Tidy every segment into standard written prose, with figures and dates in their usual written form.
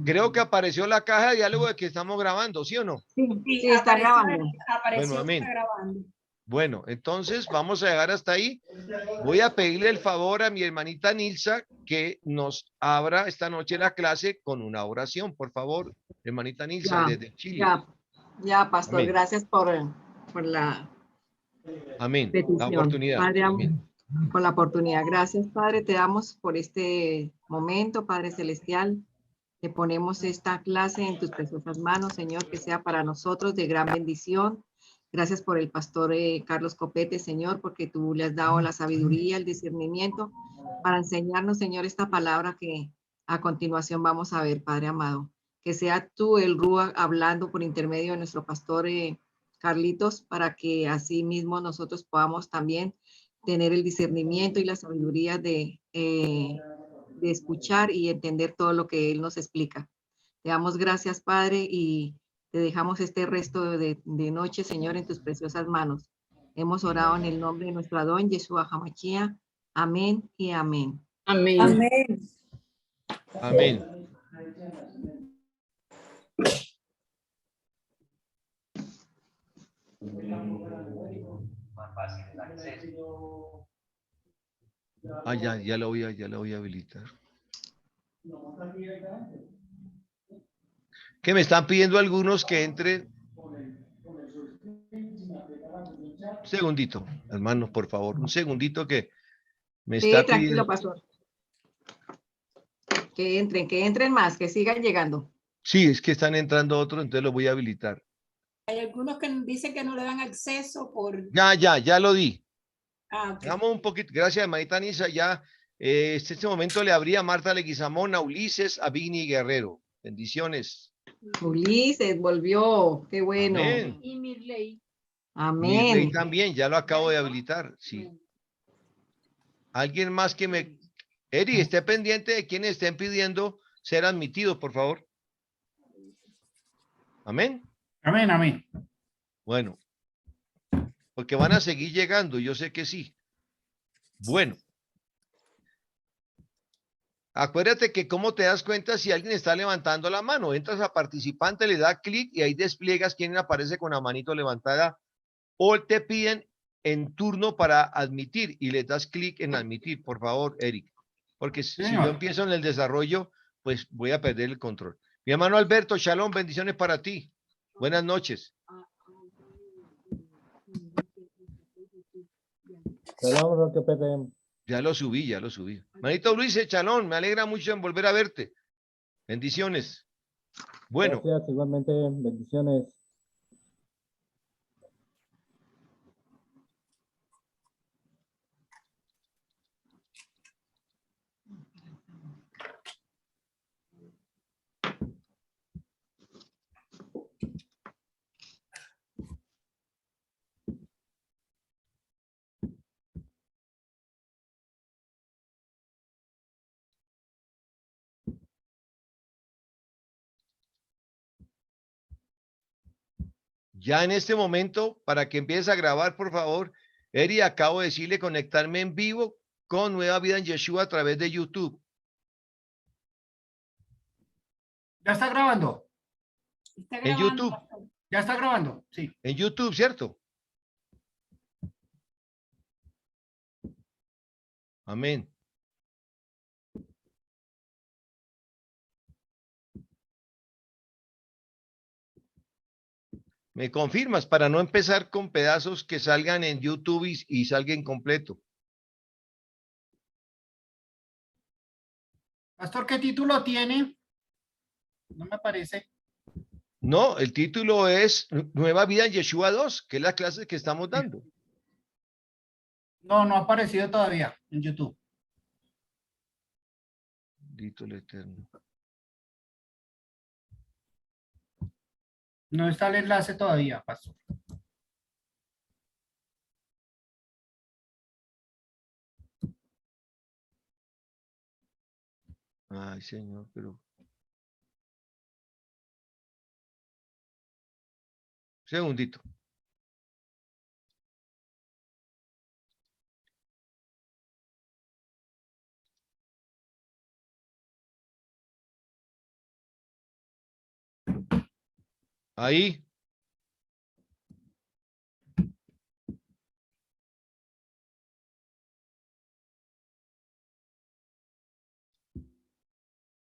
Creo que apareció la caja de diálogo de que estamos grabando, ¿sí o no? Sí, sí, está grabando. Apareció Bueno, amén. que está grabando. Bueno, entonces vamos a llegar hasta ahí. Voy a pedirle el favor a mi hermanita Nilsa que nos abra esta noche la clase con una oración, por favor, hermanita Nilsa, desde Chile. Ya, pastor, Amén. gracias por la Amén. petición. La oportunidad. Padre, Amén. por la oportunidad. Gracias, Padre, te damos por este momento, Padre Celestial. Te ponemos esta clase en tus preciosas manos, Señor, que sea para nosotros de gran bendición. Gracias por el pastor Carlos Copete, Señor, porque tú le has dado la sabiduría, el discernimiento para enseñarnos, Señor, esta palabra que a continuación vamos a ver, Padre amado. Que sea tú el Rúa hablando por intermedio de nuestro pastor Carlitos, para que así mismo nosotros podamos también tener el discernimiento y la sabiduría de escuchar y entender todo lo que Él nos explica. Te damos gracias, Padre, y te dejamos este resto de noche, Señor, en tus preciosas manos. Hemos orado en el nombre de nuestro Adón, Yeshua Hamashia. Amén y amén. Amén. Amén. Amén. Ah, ya lo voy a habilitar. Que me están pidiendo algunos que entre. Un segundito, hermanos, por favor, un segundito que me Sí, está tranquilo, pidiendo. pastor. Que entren más, que sigan llegando. Sí, es que están entrando otros, entonces los voy a habilitar. Hay algunos que dicen que no le dan acceso por... Ya lo di. Ah, ok. Vamos un poquito, gracias, hermanita Nisa. Ya, este momento le abría a Marta Leguizamón, a Ulises, a Vini Guerrero. Bendiciones. Ulises volvió, qué bueno. Amén. Y Mirley. Mirley Amén. también, ya lo acabo de habilitar. Sí. Alguien más que me. Eri, esté pendiente de quienes estén pidiendo ser admitidos, por favor. Amén. Amén, amén. Bueno, porque van a seguir llegando, yo sé que sí. Bueno. Acuérdate que cómo te das cuenta si alguien está levantando la mano. Entras a participante, le da clic y ahí despliegas quién aparece con la manito levantada o te piden en turno para admitir y le das clic en admitir, por favor, Eric. Porque si yo empiezo en el desarrollo, pues voy a perder el control. Mi hermano Alberto, shalom, bendiciones para ti. Buenas noches. Shalom, Roque Pepe. Ya lo subí. Manito Luis, shalom, me alegra mucho en volver a verte. Bendiciones. Bueno. Gracias, igualmente, bendiciones. Ya en este momento, para que empieces a grabar, por favor, Eri, acabo de decirle conectarme en vivo con Nueva Vida en Yeshua a través de YouTube. ¿Ya está grabando? Está En grabando, YouTube. pastor. ¿Ya está grabando? Sí. En YouTube, ¿cierto? Amén. ¿Me confirmas para no empezar con pedazos que salgan en YouTube y salgan completo? Pastor, ¿qué título tiene? No me aparece. No, el título es Nueva Vida en Yeshua 2, que es la clase que estamos dando. No, no ha aparecido todavía en YouTube. Bendito el Eterno. No está el enlace todavía, pastor. Ay, Señor, pero... Segundito. Ahí.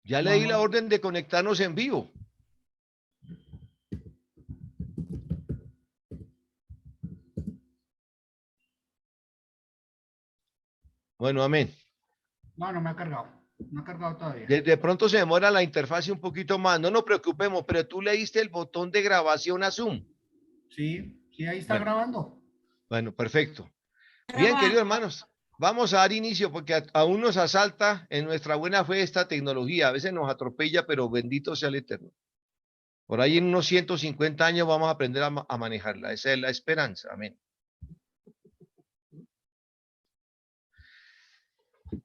Ya le di la orden de conectarnos en vivo. Bueno, amén. No, no me ha cargado. No ha cargado todavía. De pronto se demora la interfaz un poquito más. No nos preocupemos, pero tú le diste el botón de grabación a Zoom. Sí, sí, ahí está grabando. Bueno, perfecto. Bien, queridos hermanos, vamos a dar inicio porque aún nos asalta en nuestra buena fe esta tecnología. A veces nos atropella, pero bendito sea el Eterno. Por ahí en unos 150 años vamos a aprender a manejarla. Esa es la esperanza. Amén.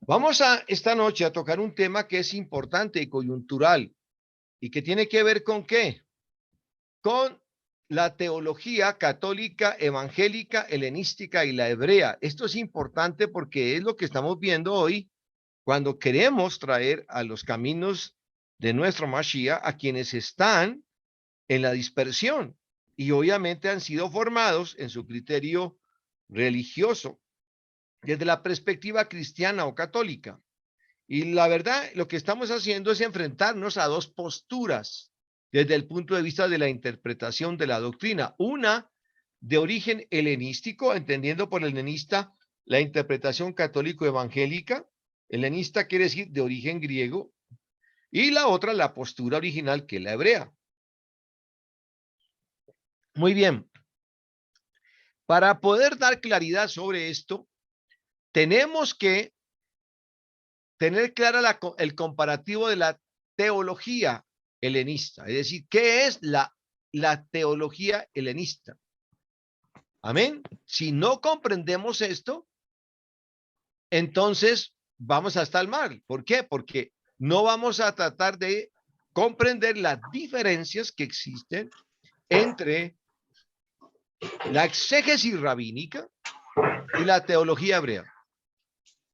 Vamos esta noche a tocar un tema que es importante y coyuntural y que tiene que ver con ¿qué? Con la teología católica, evangélica, helenística y la hebrea. Esto es importante porque es lo que estamos viendo hoy cuando queremos traer a los caminos de nuestro Mashiach a quienes están en la dispersión y obviamente han sido formados en su criterio religioso desde la perspectiva cristiana o católica. Y la verdad, lo que estamos haciendo es enfrentarnos a dos posturas desde el punto de vista de la interpretación de la doctrina. Una de origen helenístico, entendiendo por helenista la interpretación católico-evangélica. Helenista quiere decir de origen griego. Y la otra, la postura original, que es la hebrea. Muy bien. Para poder dar claridad sobre esto, tenemos que tener clara el comparativo de la teología helenista. Es decir, ¿qué es la teología helenista? Amén. Si no comprendemos esto, entonces vamos a estar mal. ¿Por qué? Porque no vamos a tratar de comprender las diferencias que existen entre la exégesis rabínica y la teología hebrea.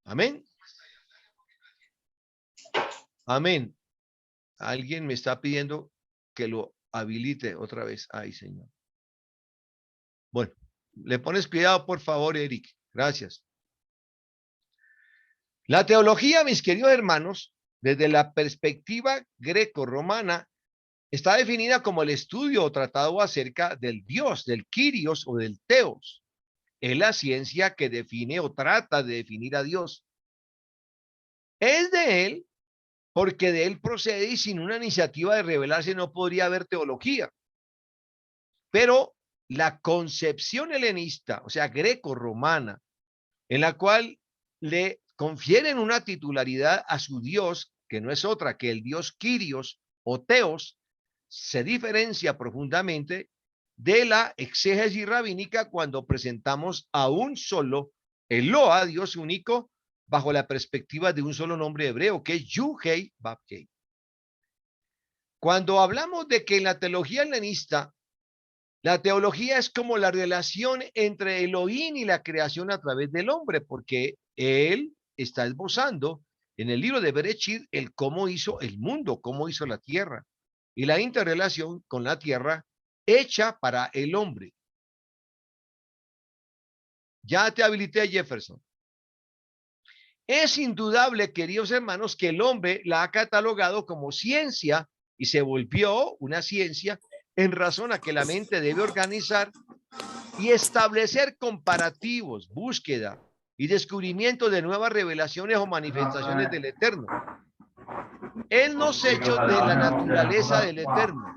Amén. Amén. Alguien me está pidiendo que lo habilite otra vez. Ay, Señor. Bueno, le pones cuidado, por favor, Eric. Gracias. La teología, mis queridos hermanos, desde la perspectiva greco-romana, está definida como el estudio o tratado acerca del Dios, del Kyrios o del Theos. Es la ciencia que define o trata de definir a Dios. Es de él porque de él procede y sin una iniciativa de revelarse no podría haber teología. Pero la concepción helenista, o sea, greco-romana, en la cual le confieren una titularidad a su Dios, que no es otra que el Dios Kyrios o Theos, se diferencia profundamente de la exégesis rabínica cuando presentamos a un solo Eloa, Dios único, bajo la perspectiva de un solo nombre hebreo, que es Yuhei Bab-Hei. Cuando hablamos de que en la teología helenista, la teología es como la relación entre Elohim y la creación a través del hombre, porque él está esbozando en el libro de Bereshit el cómo hizo el mundo, cómo hizo la tierra, y la interrelación con la tierra hecha para el hombre. Ya te habilité, Jefferson. Es indudable, queridos hermanos, que el hombre la ha catalogado como ciencia y se volvió una ciencia en razón a que la mente debe organizar y establecer comparativos, búsqueda y descubrimiento de nuevas revelaciones o manifestaciones del Eterno en los hechos de la naturaleza del Eterno.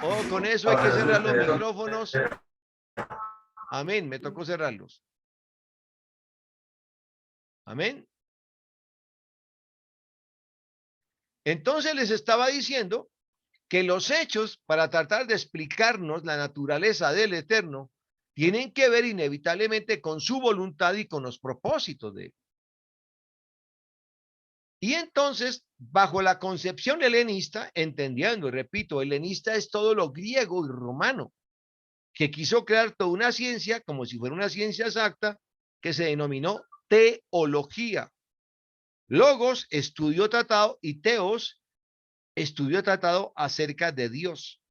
Oh, con eso hay que cerrar los micrófonos. Amén, me tocó cerrarlos. Amén. Entonces les estaba diciendo que los hechos, para tratar de explicarnos la naturaleza del Eterno, tienen que ver inevitablemente con su voluntad y con los propósitos de él. Y entonces, bajo la concepción helenista, entendiendo, y repito, helenista es todo lo griego y romano, que quiso crear toda una ciencia, como si fuera una ciencia exacta, que se denominó teología. Logos, estudio tratado, y teos, estudio tratado acerca de Dios.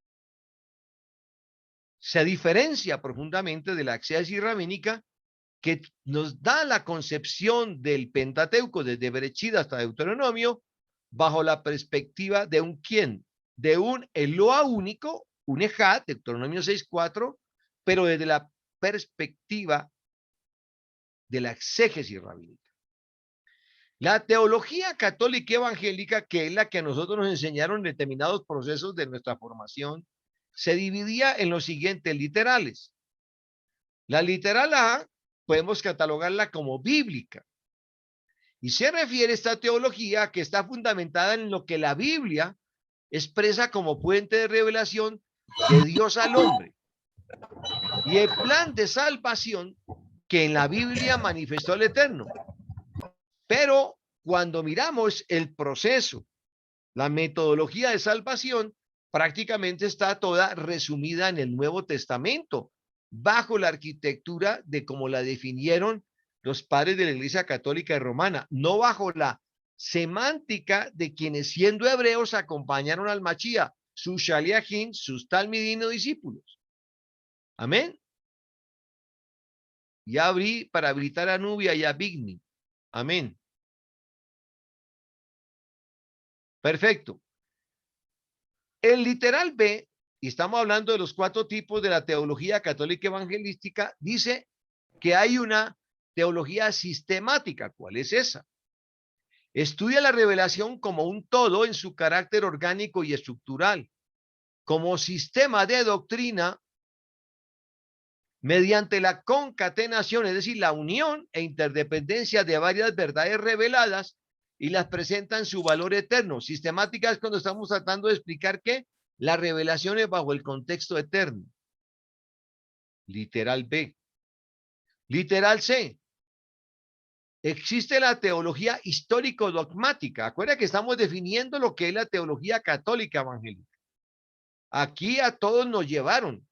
Se diferencia profundamente de la exégesis rabínica que nos da la concepción del Pentateuco desde Berechit hasta Deuteronomio bajo la perspectiva de un quién, de un Eloa único, un Ejad, Deuteronomio 6:4, pero desde la perspectiva de la exégesis rabínica. La teología católica evangélica, que es la que a nosotros nos enseñaron en determinados procesos de nuestra formación, se dividía en los siguientes literales. La literal A podemos catalogarla como bíblica. Y se refiere a esta teología que está fundamentada en lo que la Biblia expresa como puente de revelación de Dios al hombre. Y el plan de salvación que en la Biblia manifestó el Eterno. Pero cuando miramos el proceso, la metodología de salvación, prácticamente está toda resumida en el Nuevo Testamento, bajo la arquitectura de como la definieron los padres de la Iglesia Católica Romana, no bajo la semántica de quienes siendo hebreos acompañaron al Machía, sus shaliachim, sus talmidim o discípulos. Amén. Ya abrí para habilitar a Nubia y a Bigni. Amén. Perfecto. El literal B, y estamos hablando de los 4 tipos de la teología católica evangelística, dice que hay una teología sistemática. ¿Cuál es esa? Estudia la revelación como un todo en su carácter orgánico y estructural, como sistema de doctrina mediante la concatenación, es decir, la unión e interdependencia de varias verdades reveladas y las presenta en su valor eterno. Sistemática es cuando estamos tratando de explicar que la revelación es bajo el contexto eterno. Literal B. Literal C. Existe la teología histórico-dogmática. Acuérdense que estamos definiendo lo que es la teología católica evangélica. Aquí a todos nos llevaron,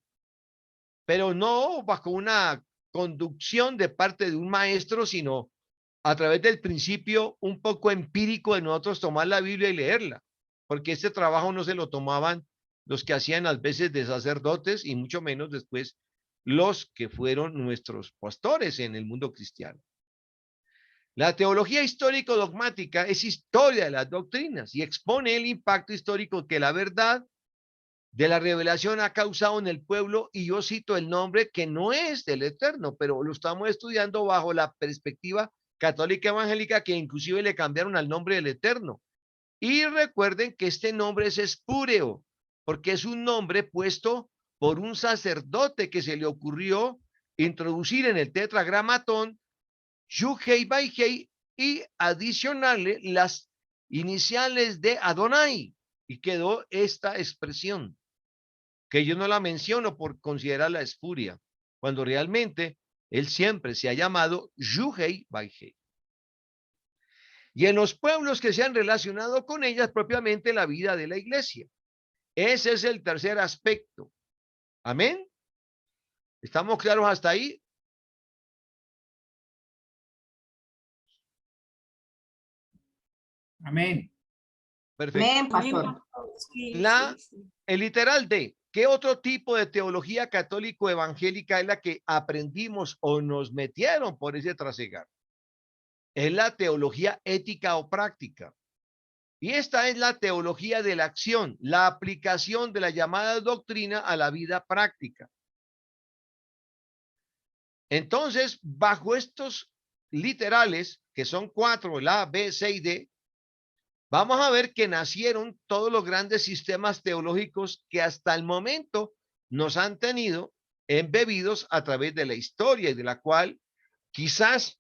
pero no bajo una conducción de parte de un maestro, sino a través del principio un poco empírico de nosotros tomar la Biblia y leerla, porque este trabajo no se lo tomaban los que hacían a veces de sacerdotes y mucho menos después los que fueron nuestros pastores en el mundo cristiano. La teología histórico-dogmática es historia de las doctrinas y expone el impacto histórico que la verdad de la revelación ha causado en el pueblo, y yo cito el nombre que no es del Eterno, pero lo estamos estudiando bajo la perspectiva católica evangélica, que inclusive le cambiaron al nombre del Eterno. Y recuerden que este nombre es espúreo, porque es un nombre puesto por un sacerdote que se le ocurrió introducir en el tetragramatón Yud-Hei Vay-Hei y adicionarle las iniciales de Adonai, y quedó esta expresión, que yo no la menciono por considerarla espuria, cuando realmente él siempre se ha llamado Yud-Hei Vay-Hei. Y en los pueblos que se han relacionado con ellas, propiamente la vida de la iglesia. Ese es el tercer aspecto. Amén. ¿Estamos claros hasta ahí? Amén. Perfecto. Amén, pastor. Sí, El literal de, ¿qué otro tipo de teología católico evangélica es la que aprendimos o nos metieron por ese trasegar? Es la teología ética o práctica. Y esta es la teología de la acción, la aplicación de la llamada doctrina a la vida práctica. Entonces, bajo estos literales, que son 4, la B, C y D, vamos a ver que nacieron todos los grandes sistemas teológicos que hasta el momento nos han tenido embebidos a través de la historia, y de la cual quizás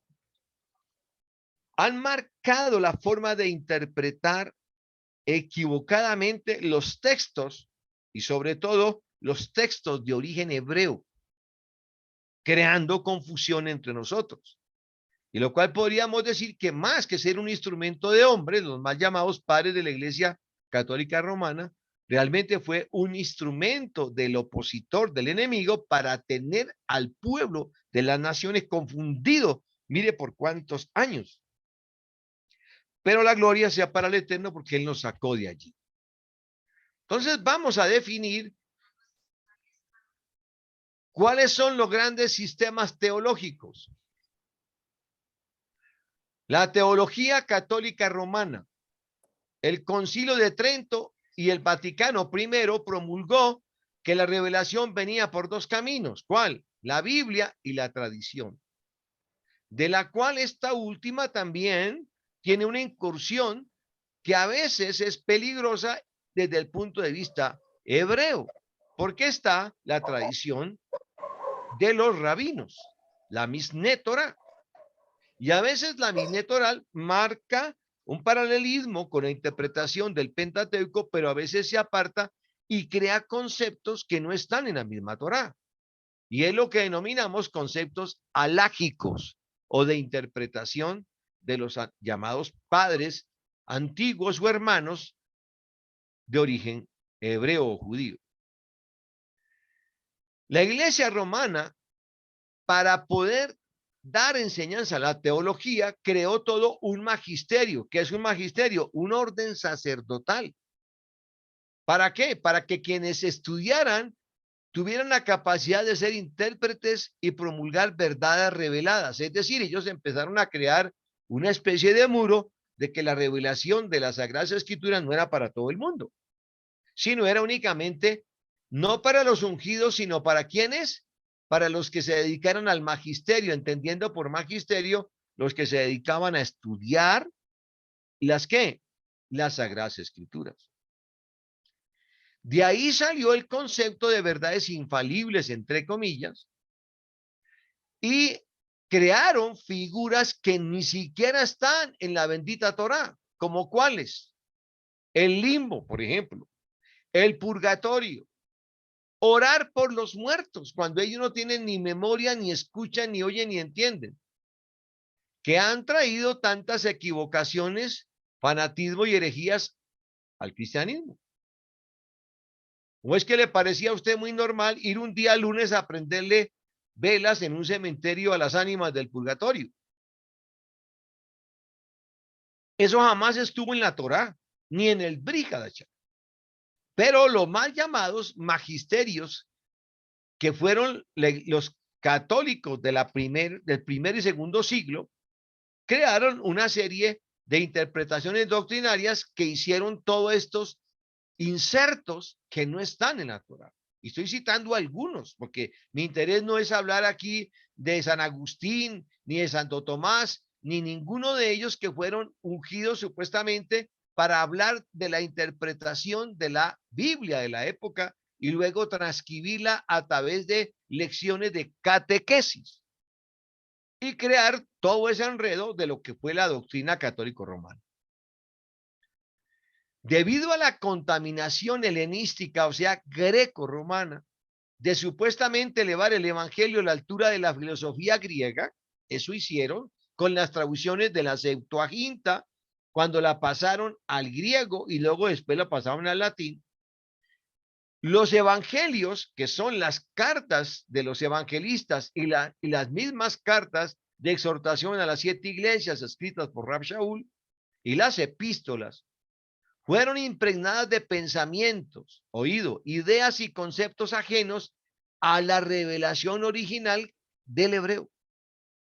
han marcado la forma de interpretar equivocadamente los textos, y sobre todo los textos de origen hebreo, creando confusión entre nosotros. Y lo cual podríamos decir que más que ser un instrumento de hombres, los mal llamados padres de la Iglesia Católica Romana, realmente fue un instrumento del opositor, del enemigo, para tener al pueblo de las naciones confundido. Mire por cuántos años. Pero la gloria sea para el Eterno, porque Él nos sacó de allí. Entonces vamos a definir cuáles son los grandes sistemas teológicos. La teología católica romana, el Concilio de Trento y el Vaticano I promulgó que la revelación venía por dos caminos. ¿Cuál? La Biblia y la tradición, de la cual esta última también tiene una incursión que a veces es peligrosa desde el punto de vista hebreo, porque está la tradición de los rabinos, la Misné Torah. Y a veces la Misné Torah marca un paralelismo con la interpretación del Pentateuco, pero a veces se aparta y crea conceptos que no están en la misma Torah. Y es lo que denominamos conceptos alágicos o de interpretación de los llamados padres antiguos o hermanos de origen hebreo o judío. La Iglesia romana, para poder dar enseñanza a la teología, creó todo un magisterio. ¿Qué es un magisterio? Un orden sacerdotal. ¿Para qué? Para que quienes estudiaran tuvieran la capacidad de ser intérpretes y promulgar verdades reveladas. Es decir, ellos empezaron a crear una especie de muro de que la revelación de las Sagradas Escrituras no era para todo el mundo, sino era únicamente, no para los ungidos, sino para quienes, para los que se dedicaron al magisterio, entendiendo por magisterio los que se dedicaban a estudiar las Sagradas Escrituras. De ahí salió el concepto de verdades infalibles, entre comillas, y crearon figuras que ni siquiera están en la bendita Torá, como cuáles: el limbo, por ejemplo, el purgatorio, orar por los muertos, cuando ellos no tienen ni memoria, ni escuchan, ni oyen, ni entienden, que han traído tantas equivocaciones, fanatismo y herejías al cristianismo. ¿O es que le parecía a usted muy normal ir un día lunes a prenderle velas en un cementerio a las ánimas del purgatorio? Eso jamás estuvo en la Torá, ni en el Brit Hadashah. Pero los mal llamados magisterios, que fueron los católicos de del primer y segundo siglo, crearon una serie de interpretaciones doctrinarias que hicieron todos estos insertos que no están en la Torá. Y estoy citando algunos, porque mi interés no es hablar aquí de San Agustín, ni de Santo Tomás, ni ninguno de ellos que fueron ungidos supuestamente para hablar de la interpretación de la Biblia de la época y luego transcribirla a través de lecciones de catequesis y crear todo ese enredo de lo que fue la doctrina católico-romana. Debido a la contaminación helenística, o sea, greco-romana, de supuestamente elevar el evangelio a la altura de la filosofía griega, eso hicieron con las traducciones de la Septuaginta, cuando la pasaron al griego y luego después la pasaron al latín. Los evangelios, que son las cartas de los evangelistas y las mismas cartas de exhortación a las 7 iglesias escritas por Rab Shaul, y las epístolas, fueron impregnadas de pensamientos, ideas y conceptos ajenos a la revelación original del hebreo.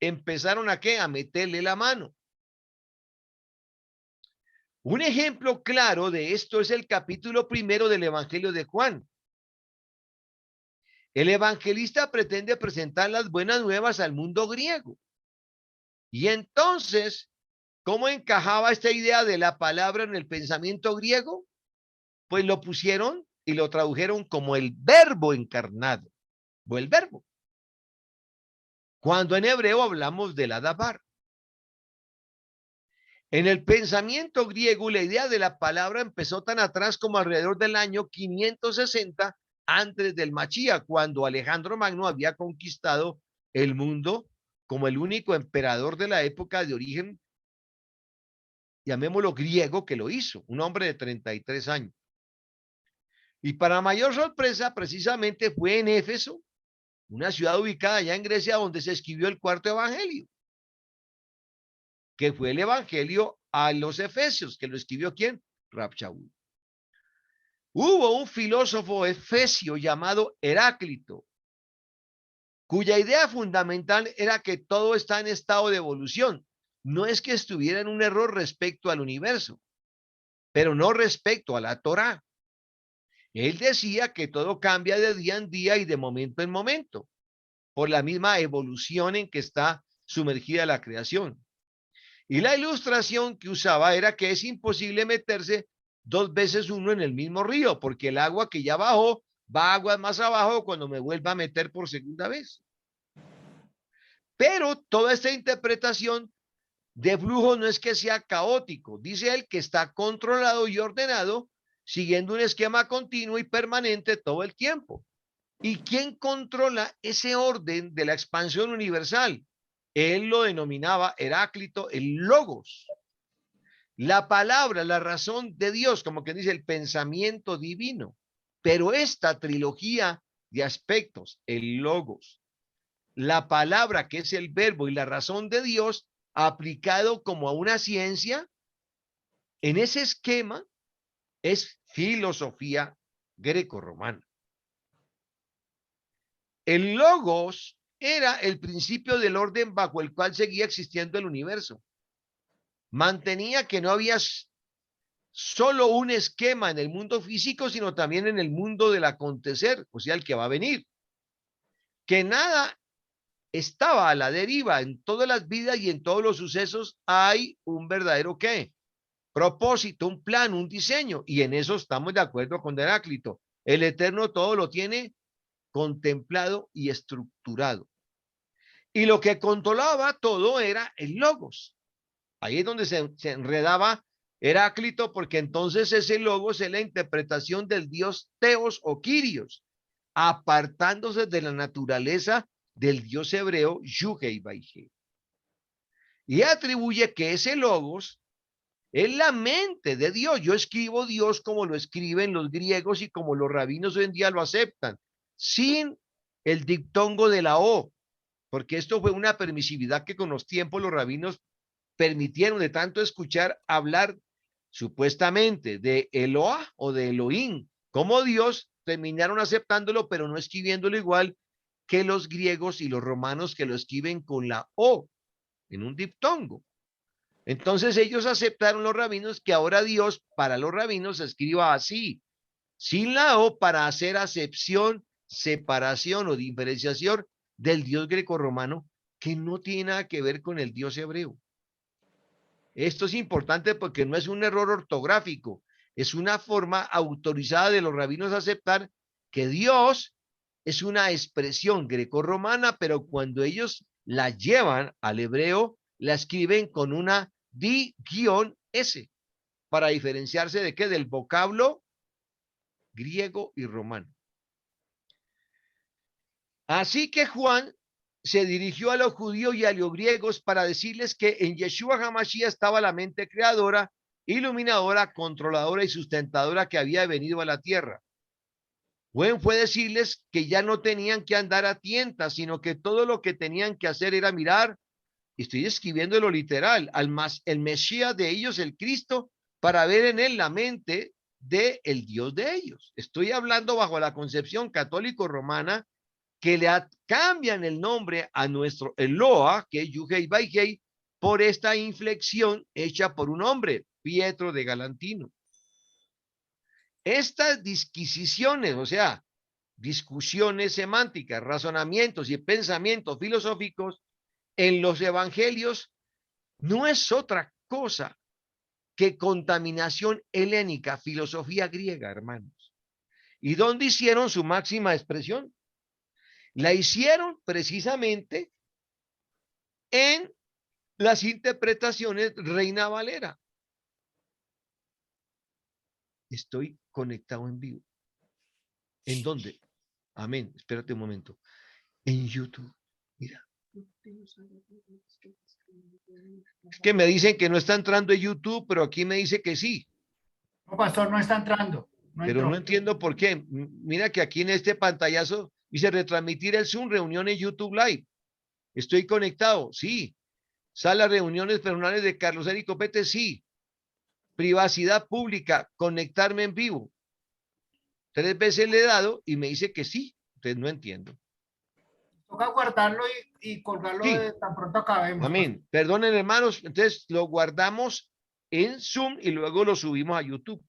Empezaron a meterle la mano. Un ejemplo claro de esto es el capítulo 1 del Evangelio de Juan. El evangelista pretende presentar las buenas nuevas al mundo griego. Y entonces, ¿cómo encajaba esta idea de la palabra en el pensamiento griego? Pues lo pusieron y lo tradujeron como el verbo encarnado, o el verbo. Cuando en hebreo hablamos del adabar. En el pensamiento griego, la idea de la palabra empezó tan atrás como alrededor del año 560 antes del Mashiach, cuando Alejandro Magno había conquistado el mundo como el único emperador de la época de origen, llamémoslo griego, que lo hizo, un hombre de 33 años. Y para mayor sorpresa, precisamente fue en Éfeso, una ciudad ubicada allá en Grecia, donde se escribió el cuarto evangelio, que fue el evangelio a los Efesios, que lo escribió ¿quién? Rab Shaul. Hubo un filósofo efesio llamado Heráclito, cuya idea fundamental era que todo está en estado de evolución. No es que estuviera en un error respecto al universo, pero no respecto a la Torá. Él decía que todo cambia de día en día y de momento en momento, por la misma evolución en que está sumergida la creación. Y la ilustración que usaba era que es imposible meterse dos veces uno en el mismo río, porque el agua que ya bajó va aguas más abajo cuando me vuelva a meter por segunda vez. Pero toda esta interpretación de flujo no es que sea caótico, dice él que está controlado y ordenado, siguiendo un esquema continuo y permanente todo el tiempo. ¿Y quién controla ese orden de la expansión universal? Él lo denominaba Heráclito el logos. La palabra, la razón de Dios, como que dice el pensamiento divino. Pero esta trilogía de aspectos, el logos, la palabra que es el verbo y la razón de Dios, aplicado como a una ciencia, en ese esquema es filosofía grecorromana. El logos era el principio del orden bajo el cual seguía existiendo el universo. Mantenía que no había solo un esquema en el mundo físico, sino también en el mundo del acontecer, o sea, el que va a venir. Que nada estaba a la deriva. En todas las vidas y en todos los sucesos hay un verdadero ¿qué? Propósito, un plan, un diseño. Y en eso estamos de acuerdo con Heráclito. El Eterno todo lo tiene contemplado y estructurado. Y lo que controlaba todo era el logos. Ahí es donde se enredaba Heráclito, porque entonces ese logos es la interpretación del dios Teos o Kyrios, apartándose de la naturaleza del dios hebreo Yuhei-Baije. Y atribuye que ese logos es la mente de Dios. Yo escribo Dios como lo escriben los griegos y como los rabinos hoy en día lo aceptan, sin el diptongo de la O, porque esto fue una permisividad que con los tiempos los rabinos permitieron de tanto escuchar hablar supuestamente de Eloah o de Elohim como Dios, terminaron aceptándolo, pero no escribiéndolo igual que los griegos y los romanos que lo escriben con la O en un diptongo. Entonces ellos aceptaron los rabinos que ahora Dios para los rabinos se escriba así, sin la O, para hacer acepción, separación o diferenciación del Dios grecorromano que no tiene nada que ver con el Dios hebreo. Esto es importante porque no es un error ortográfico, es una forma autorizada de los rabinos a aceptar que Dios es una expresión grecorromana, pero cuando ellos la llevan al hebreo, la escriben con una di-s para diferenciarse de qué, del vocablo griego y romano. Así que Juan se dirigió a los judíos y a los griegos para decirles que en Yeshua HaMashiach estaba la mente creadora, iluminadora, controladora y sustentadora que había venido a la tierra. Juan fue decirles que ya no tenían que andar a tientas, sino que todo lo que tenían que hacer era mirar, estoy escribiendo lo literal, el Mesías de ellos, el Cristo, para ver en él la mente del Dios de ellos. Estoy hablando bajo la concepción católico-romana, que le cambian el nombre a nuestro Eloa, que es Yuhei-Baihei, por esta inflexión hecha por un hombre, Pietro de Galantino. Estas disquisiciones, o sea, discusiones semánticas, razonamientos y pensamientos filosóficos en los evangelios no es otra cosa que contaminación helénica, filosofía griega, hermanos. ¿Y dónde hicieron su máxima expresión? La hicieron precisamente en las interpretaciones Reina Valera. Estoy conectado en vivo. ¿En dónde? Amén. Espérate un momento. En YouTube. Mira. Es que me dicen que no está entrando en YouTube, pero aquí me dice que sí. No, pastor, no está entrando. Pero no entiendo por qué. Mira que aquí en este pantallazo dice retransmitir el Zoom, reunión en YouTube Live. Estoy conectado, sí. Sala reuniones personales de Carlos Eric Copete, sí. Privacidad pública, conectarme en vivo. 3 veces le he dado y me dice que sí. Entonces no entiendo. Toca guardarlo y colgarlo Sí. de tan pronto acabemos. Amén. Perdonen, hermanos. Entonces lo guardamos en Zoom y luego lo subimos a YouTube.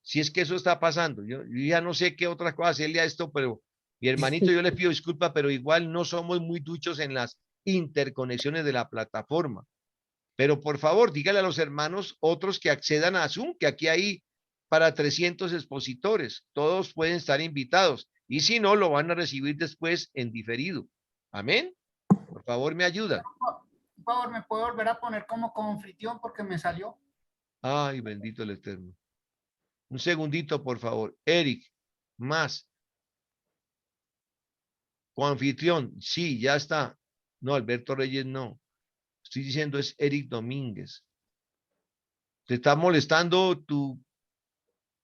Si es que eso está pasando. Yo ya no sé qué otras cosas hacerle a esto, pero mi hermanito, yo le pido disculpas, pero igual no somos muy duchos en las interconexiones de la plataforma. Pero por favor, dígale a los hermanos otros que accedan a Zoom, que aquí hay para 300 expositores. Todos pueden estar invitados. Y si no, lo van a recibir después en diferido. Amén. Por favor, me ayudan. Por favor, ¿me puedo volver a poner como anfitrión porque me salió? Ay, bendito el Eterno. Un segundito, por favor. Eric, más. Coanfitrión, sí, ya está. No, Alberto Reyes no. Estoy diciendo es Eric Domínguez. ¿Te está molestando tu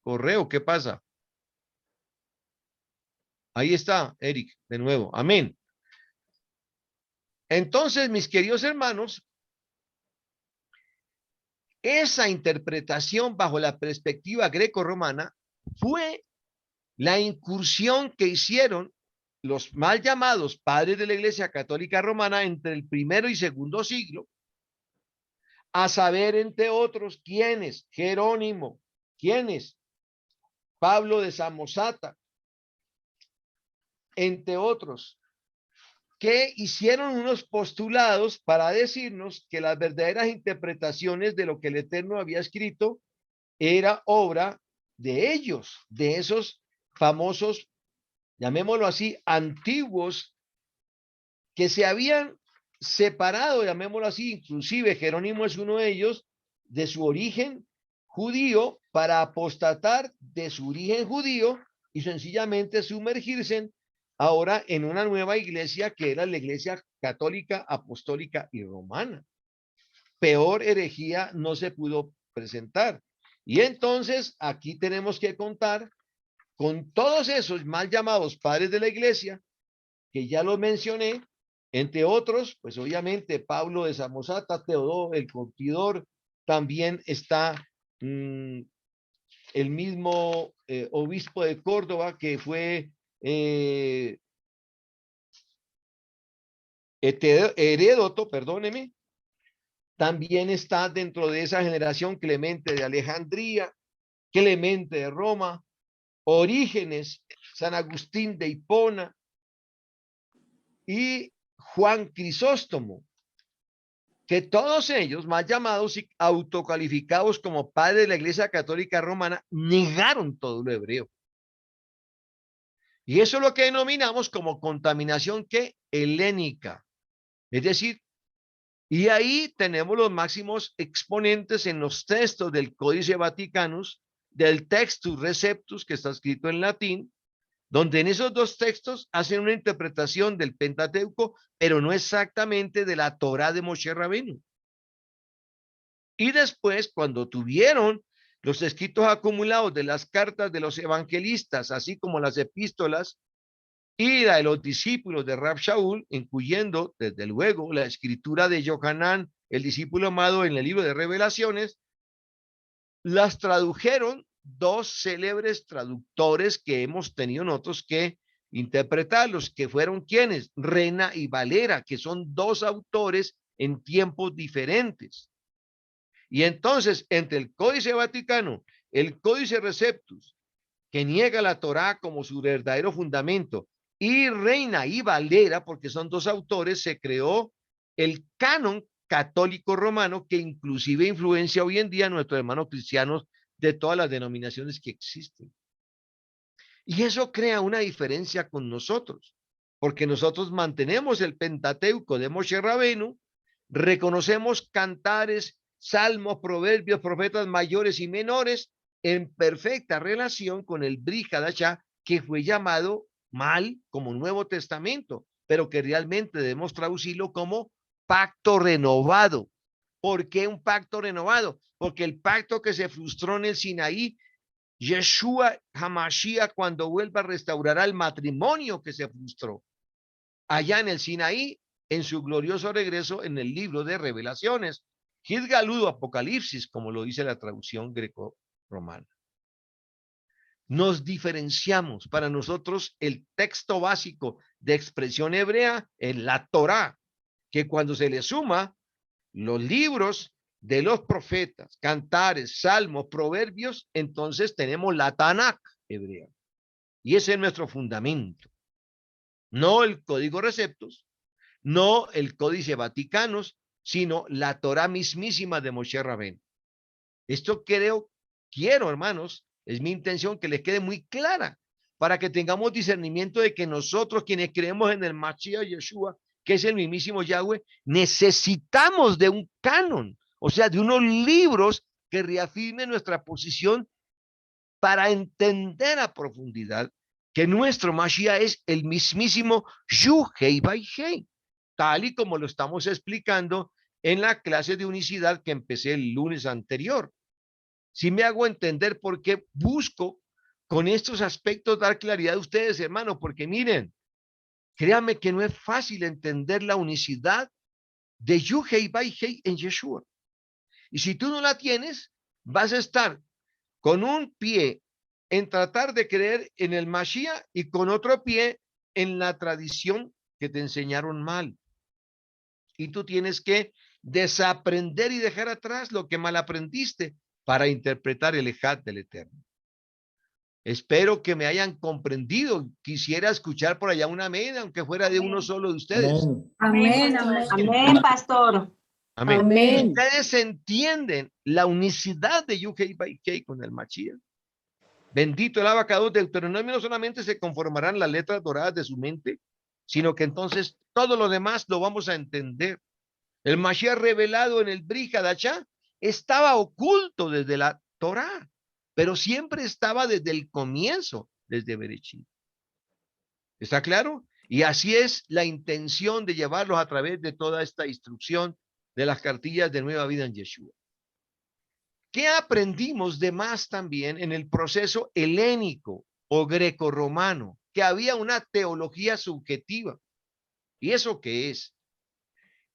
correo? ¿Qué pasa? Ahí está, Eric, de nuevo. Amén. Entonces, mis queridos hermanos, esa interpretación bajo la perspectiva greco-romana fue la incursión que hicieron los mal llamados padres de la Iglesia Católica Romana entre el primero y segundo siglo, a saber, entre otros, ¿quiénes? Jerónimo, ¿quiénes? Pablo de Samosata, entre otros, que hicieron unos postulados para decirnos que las verdaderas interpretaciones de lo que el Eterno había escrito era obra de ellos, de esos famosos, llamémoslo así, antiguos, que se habían separado, llamémoslo así, inclusive Jerónimo es uno de ellos, de su origen judío para apostatar de su origen judío y sencillamente sumergirse ahora en una nueva iglesia que era la iglesia católica, apostólica y romana. Peor herejía no se pudo presentar. Y entonces aquí tenemos que contar con todos esos mal llamados padres de la iglesia, que ya los mencioné, entre otros, pues obviamente Pablo de Samosata, Teodoro, el Curtidor, también está el mismo obispo de Córdoba, que fue Heródoto, perdóneme, también está dentro de esa generación Clemente de Alejandría, Clemente de Roma, Orígenes, San Agustín de Hipona y Juan Crisóstomo, que todos ellos, más llamados y autocalificados como padres de la Iglesia Católica Romana, negaron todo lo hebreo. Y eso es lo que denominamos como contaminación que helénica. Es decir, y ahí tenemos los máximos exponentes en los textos del Códice Vaticanus, del Textus Receptus, que está escrito en latín, donde en esos dos textos hacen una interpretación del Pentateuco, pero no exactamente de la Torá de Moshe Rabenu. Y después, cuando tuvieron los escritos acumulados de las cartas de los evangelistas, así como las epístolas y la de los discípulos de Rab Shaul, incluyendo, desde luego, la escritura de Yohanan, el discípulo amado, en el libro de Revelaciones, las tradujeron dos célebres traductores que hemos tenido nosotros que interpretarlos, que fueron quienes, Reina y Valera, que son dos autores en tiempos diferentes. Y entonces, entre el Códice Vaticano, el Códice Receptus, que niega la Torá como su verdadero fundamento, y Reina y Valera, porque son dos autores, se creó el canon católico romano, que inclusive influencia hoy en día a nuestros hermanos cristianos de todas las denominaciones que existen. Y eso crea una diferencia con nosotros, porque nosotros mantenemos el Pentateuco de Moshe Rabenu, reconocemos cantares, salmos, proverbios, profetas mayores y menores en perfecta relación con el Brit Hadashah, que fue llamado mal como Nuevo Testamento, pero que realmente debemos traducirlo como pacto renovado. ¿Por qué un pacto renovado? Porque el pacto que se frustró en el Sinaí, Yeshua Hamashiach, cuando vuelva, restaurará el matrimonio que se frustró allá en el Sinaí, en su glorioso regreso en el libro de Revelaciones, Gilgaludo Apocalipsis, como lo dice la traducción greco-romana. nos diferenciamos. Para nosotros el texto básico de expresión hebrea es la Torá, que cuando se le suma los libros de los profetas, cantares, salmos, proverbios, entonces tenemos la Tanakh hebrea. Y ese es nuestro fundamento. No el código receptos, no el códice vaticanos, sino la Torá mismísima de Moshe Rabén. Esto quiero, hermanos, es mi intención que les quede muy clara para que tengamos discernimiento de que nosotros quienes creemos en el Mashiach Yeshua, que es el mismísimo Yahweh, necesitamos de un canon, o sea, de unos libros que reafirmen nuestra posición para entender a profundidad que nuestro Mashiach es el mismísimo Yuhei Baihei, tal y como lo estamos explicando en la clase de unicidad que empecé el lunes anterior. Si me hago entender por qué busco con estos aspectos dar claridad a ustedes, hermano, porque miren, créanme que no es fácil entender la unicidad de Yuhei Baihei en Yeshua. Y si tú no la tienes, vas a estar con un pie en tratar de creer en el Mashiach y con otro pie en la tradición que te enseñaron mal. Y tú tienes que desaprender y dejar atrás lo que mal aprendiste para interpretar el Ejad del Eterno. Espero que me hayan comprendido. Quisiera escuchar por allá un amén, aunque fuera de uno solo de ustedes. Amén. Amén, amén. Amén, pastor. Amén. Amén. Ustedes entienden la unicidad de Yuhei Baikei con el Mashiach. Bendito el abacados. Deuteronomio no solamente se conformarán las letras doradas de su mente, sino que entonces todo lo demás lo vamos a entender. El Mashiach revelado en el Brit Hadashah estaba oculto desde la Torá, pero siempre estaba desde el comienzo, desde Bereshit. ¿Está claro? Y así es la intención de llevarlos a través de toda esta instrucción de las cartillas de Nueva Vida en Yeshua. ¿Qué aprendimos de más también en el proceso helénico o grecorromano? Que había una teología subjetiva. ¿Y eso qué es?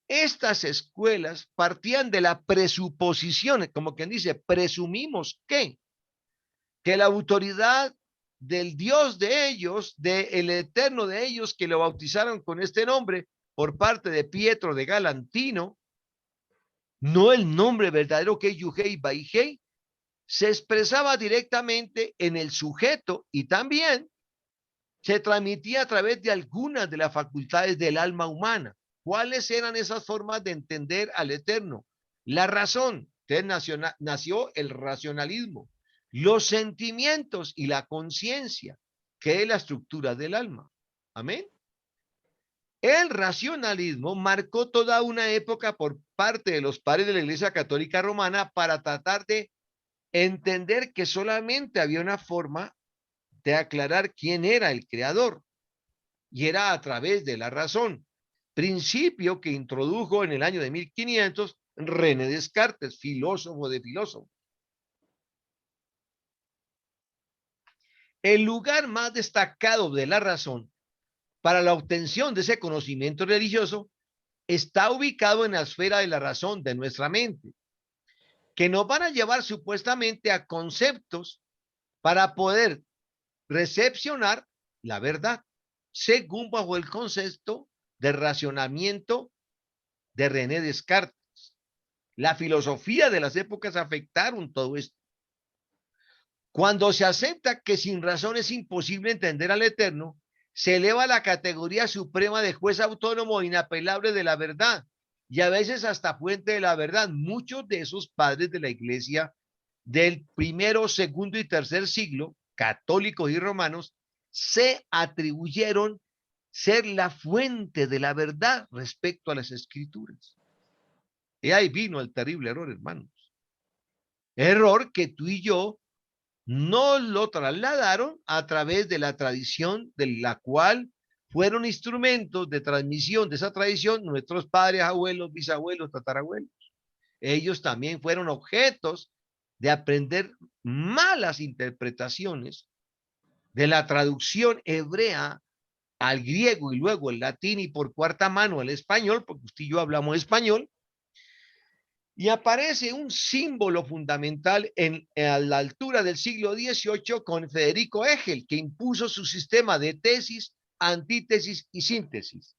Estas escuelas partían de la presuposición, como quien dice, presumimos que la autoridad del Dios de ellos, del Eterno de ellos, que lo bautizaron con este nombre por parte de Pietro de Galantino, no el nombre verdadero que es Yuhei Baihei, se expresaba directamente en el sujeto y también se transmitía a través de algunas de las facultades del alma humana. ¿Cuáles eran esas formas de entender al Eterno? La razón. Entonces nació el racionalismo, los sentimientos y la conciencia, que es la estructura del alma. Amén. El racionalismo marcó toda una época por parte de los padres de la Iglesia Católica Romana para tratar de entender que solamente había una forma de aclarar quién era el creador, y era a través de la razón, principio que introdujo en el año de 1500 René Descartes, filósofo de filósofos. El lugar más destacado de la razón para la obtención de ese conocimiento religioso está ubicado en la esfera de la razón de nuestra mente, que nos van a llevar supuestamente a conceptos para poder recepcionar la verdad, según bajo el concepto de racionamiento de René Descartes. La filosofía de las épocas afectaron todo esto. Cuando se acepta que sin razón es imposible entender al Eterno, se eleva a la categoría suprema de juez autónomo e inapelable de la verdad, y a veces hasta fuente de la verdad. Muchos de esos padres de la iglesia del primero, segundo y tercer siglo, católicos y romanos, se atribuyeron ser la fuente de la verdad respecto a las escrituras. Y ahí vino el terrible error, hermanos. Error que tú y yo no lo trasladaron a través de la tradición de la cual fueron instrumentos de transmisión de esa tradición nuestros padres, abuelos, bisabuelos, tatarabuelos. Ellos también fueron objetos de aprender malas interpretaciones de la traducción hebrea al griego y luego el latín y por cuarta mano el español, porque usted y yo hablamos español, Y aparece un símbolo fundamental a la altura del siglo XVIII con Federico Hegel, que impuso su sistema de tesis, antítesis y síntesis,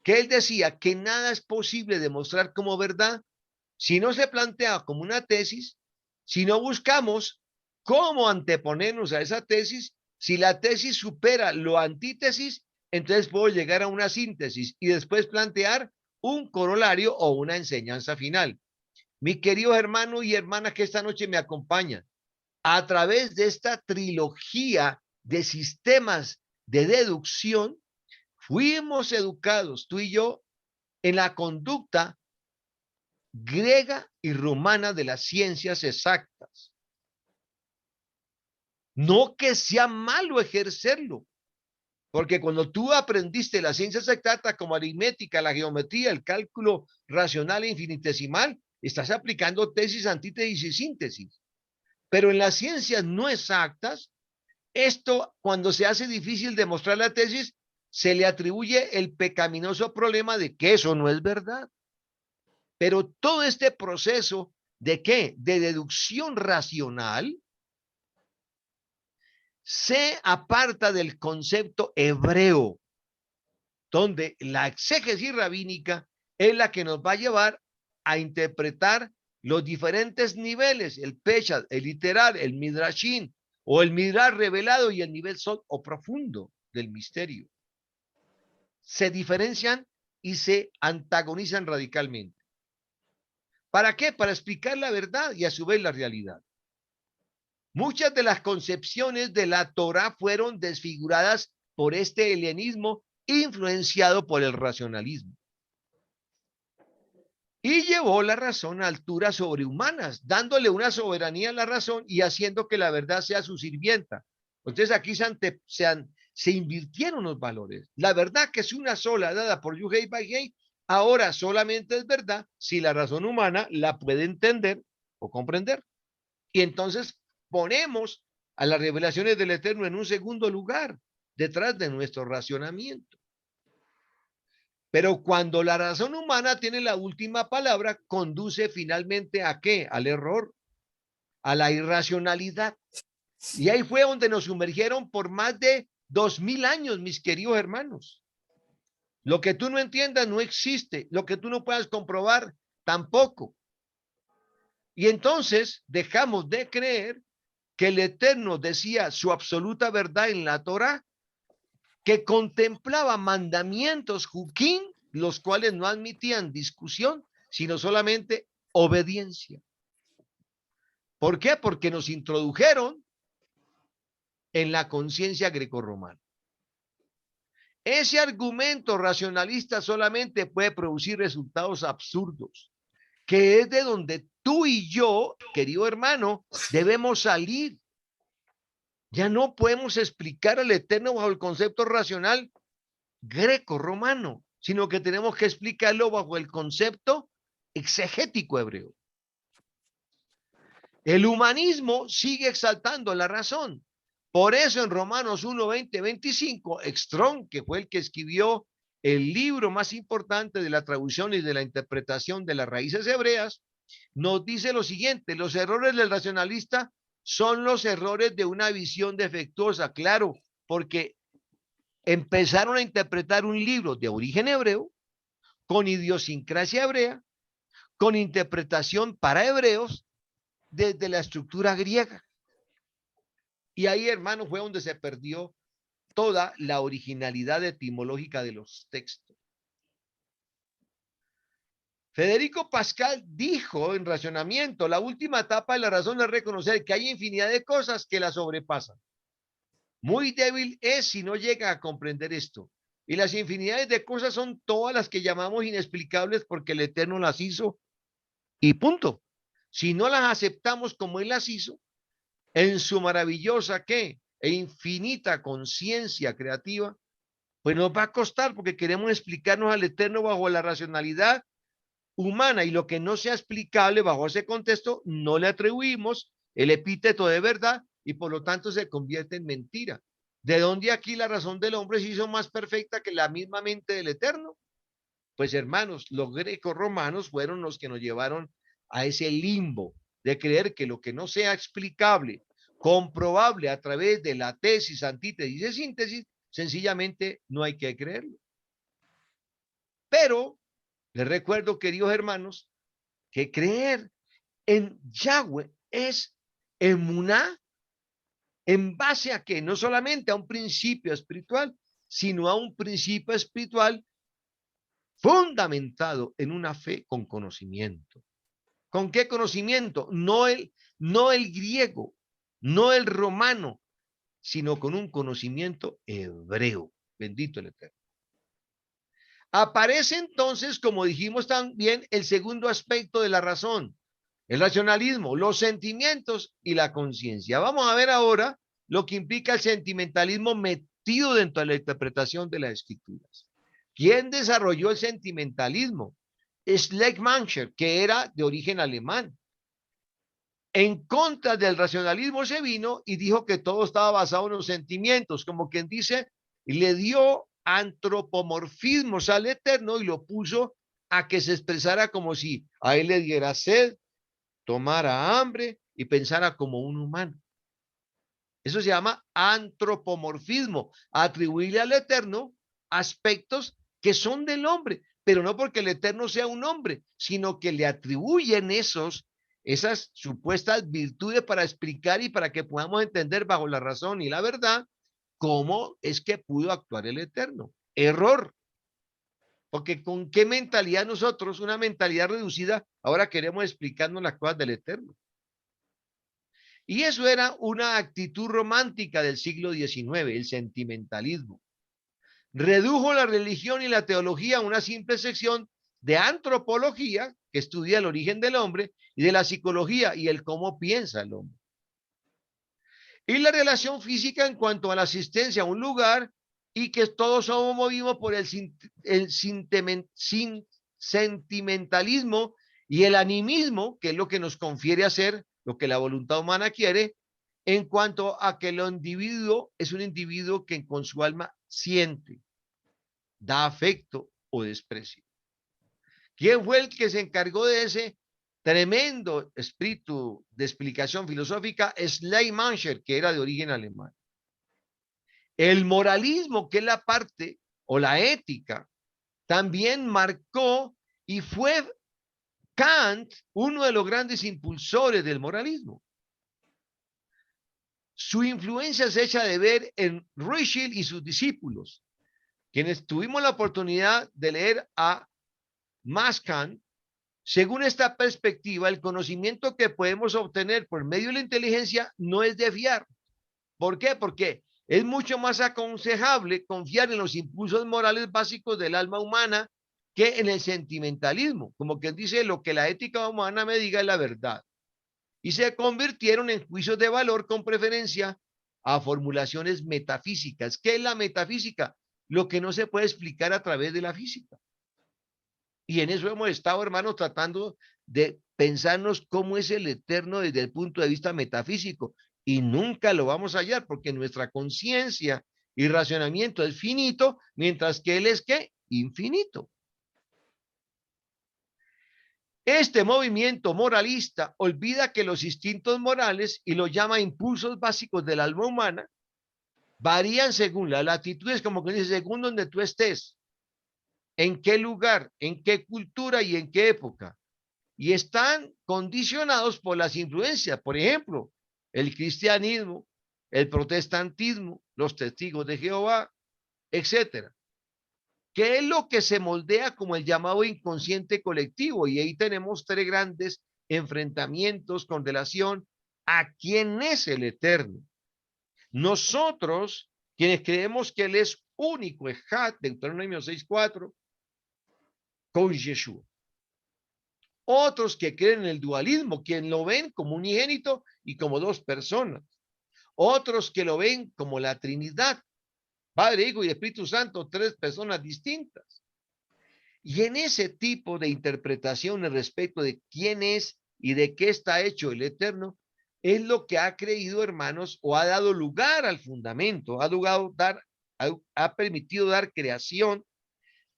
que él decía que nada es posible demostrar como verdad si no se plantea como una tesis, si no buscamos cómo anteponernos a esa tesis. Si la tesis supera lo antítesis, entonces puedo llegar a una síntesis y después plantear un corolario o una enseñanza final. Mi querido hermano y hermana que esta noche me acompañan, a través de esta trilogía de sistemas de deducción, fuimos educados, tú y yo, en la conducta griega y romana de las ciencias exactas. No que sea malo ejercerlo, porque cuando tú aprendiste las ciencias exactas como aritmética, la geometría, el cálculo racional e infinitesimal, estás aplicando tesis, antítesis y síntesis. Pero en las ciencias no exactas, esto cuando se hace difícil demostrar la tesis, se le atribuye el pecaminoso problema de que eso no es verdad. Pero todo este proceso ¿de qué? De deducción racional se aparta del concepto hebreo, donde la exégesis rabínica es la que nos va a llevar a interpretar los diferentes niveles, el Peshat, el literal, el Midrashín, o el Midrash revelado y el nivel Sod o profundo del misterio. Se diferencian y se antagonizan radicalmente. ¿Para qué? Para explicar la verdad y a su vez la realidad. Muchas de las concepciones de la Torá fueron desfiguradas por este helenismo influenciado por el racionalismo. Y llevó la razón a alturas sobrehumanas, dándole una soberanía a la razón y haciendo que la verdad sea su sirvienta. Entonces aquí se invirtieron los valores. La verdad que es una sola, dada por Yuhei Baihei, ahora solamente es verdad si la razón humana la puede entender o comprender. Y entonces ponemos a las revelaciones del Eterno en un segundo lugar, detrás de nuestro racionamiento. Pero cuando la razón humana tiene la última palabra, conduce finalmente ¿a qué? Al error, a la irracionalidad. Y ahí fue donde nos sumergieron por más de 2000 años, mis queridos hermanos. Lo que tú no entiendas no existe, lo que tú no puedas comprobar tampoco. Y entonces dejamos de creer que el Eterno decía su absoluta verdad en la Torá, que contemplaba mandamientos juquín, los cuales no admitían discusión, sino solamente obediencia. ¿Por qué? Porque nos introdujeron en la conciencia grecorromana. Ese argumento racionalista solamente puede producir resultados absurdos, que es de donde tú y yo, querido hermano, debemos salir. Ya no podemos explicar al Eterno bajo el concepto racional greco-romano, sino que tenemos que explicarlo bajo el concepto exegético hebreo. El humanismo sigue exaltando la razón. Por eso en Romanos 1, 20, 25, Strong, que fue el que escribió el libro más importante de la traducción y de la interpretación de las raíces hebreas, nos dice lo siguiente: los errores del racionalista son los errores de una visión defectuosa, claro, porque empezaron a interpretar un libro de origen hebreo, con idiosincrasia hebrea, con interpretación para hebreos desde la estructura griega. Y ahí, hermano, fue donde se perdió toda la originalidad etimológica de los textos. Federico Pascal dijo en Racionamiento: la última etapa de la razón es reconocer que hay infinidad de cosas que la sobrepasan. Muy débil es si no llega a comprender esto. Y las infinidades de cosas son todas las que llamamos inexplicables porque el Eterno las hizo y punto. Si no las aceptamos como Él las hizo, en su maravillosa ¿qué? E infinita conciencia creativa, pues nos va a costar porque queremos explicarnos al Eterno bajo la racionalidad humana, y lo que no sea explicable bajo ese contexto no le atribuimos el epíteto de verdad y por lo tanto se convierte en mentira. ¿De dónde aquí la razón del hombre se hizo más perfecta que la misma mente del Eterno? Pues hermanos, los greco-romanos fueron los que nos llevaron a ese limbo de creer que lo que no sea explicable, comprobable a través de la tesis, antítesis y síntesis, sencillamente no hay que creerlo. Pero les recuerdo, queridos hermanos, que creer en Yahweh es emuná, en base a que no solamente a un principio espiritual, sino a un principio espiritual fundamentado en una fe con conocimiento. ¿Con qué conocimiento? No el griego, no el romano, sino con un conocimiento hebreo. Bendito el Eterno. Aparece entonces, como dijimos también, el segundo aspecto de la razón, el racionalismo, los sentimientos y la conciencia. Vamos a ver ahora lo que implica el sentimentalismo metido dentro de la interpretación de las escrituras. ¿Quién desarrolló el sentimentalismo? Schleiermacher, que era de origen alemán. En contra del racionalismo se vino y dijo que todo estaba basado en los sentimientos, como quien dice, y le dio antropomorfismos al Eterno y lo puso a que se expresara como si a él le diera sed, tomara hambre y pensara como un humano. Eso se llama antropomorfismo, atribuirle al Eterno aspectos que son del hombre, pero no porque el Eterno sea un hombre, sino que le atribuyen esas supuestas virtudes para explicar y para que podamos entender bajo la razón y la verdad cómo es que pudo actuar el Eterno. Error. Porque con qué mentalidad nosotros, una mentalidad reducida, ahora queremos explicarnos las cosas del Eterno. Y eso era una actitud romántica del siglo XIX, el sentimentalismo. Redujo la religión y la teología a una simple sección de antropología, que estudia el origen del hombre, y de la psicología y el cómo piensa el hombre. Y la relación física en cuanto a la asistencia a un lugar y que todos somos movidos por el sentimentalismo y el animismo, que es lo que nos confiere hacer lo que la voluntad humana quiere, en cuanto a que el individuo es un individuo que con su alma siente, da afecto o desprecio. ¿Quién fue el que se encargó de ese tremendo espíritu de explicación filosófica? Schleiermacher, que era de origen alemán. El moralismo, que es la parte o la ética, también marcó y fue Kant uno de los grandes impulsores del moralismo. Su influencia se echa de ver en Ritschl y sus discípulos, quienes tuvimos la oportunidad de leer a Max Kant. Según esta perspectiva, el conocimiento que podemos obtener por medio de la inteligencia no es de fiar. ¿Por qué? Porque es mucho más aconsejable confiar en los impulsos morales básicos del alma humana que en el sentimentalismo, como quien dice, lo que la ética humana me diga es la verdad. Y se convirtieron en juicios de valor con preferencia a formulaciones metafísicas. ¿Qué es la metafísica? Lo que no se puede explicar a través de la física. Y en eso hemos estado, hermanos, tratando de pensarnos cómo es el Eterno desde el punto de vista metafísico. Y nunca lo vamos a hallar porque nuestra conciencia y racionamiento es finito, mientras que Él es ¿qué? Infinito. Este movimiento moralista olvida que los instintos morales, y lo llama impulsos básicos del alma humana, varían según las latitudes, como que dice, según donde tú estés, en qué lugar, en qué cultura y en qué época. Y están condicionados por las influencias, por ejemplo, el cristianismo, el protestantismo, los testigos de Jehová, etcétera. ¿Qué es lo que se moldea como el llamado inconsciente colectivo? Y ahí tenemos tres grandes enfrentamientos con relación a quién es el Eterno. Nosotros, quienes creemos que Él es único, Ejad, Deuteronomio 6:4, con Yeshua. Otros que creen en el dualismo, quien lo ven como unigénito y como dos personas. Otros que lo ven como la Trinidad, Padre, Hijo y Espíritu Santo, tres personas distintas. Y en ese tipo de interpretaciones respecto de quién es y de qué está hecho el Eterno, es lo que ha creído, hermanos, o ha dado lugar al fundamento, ha permitido dar creación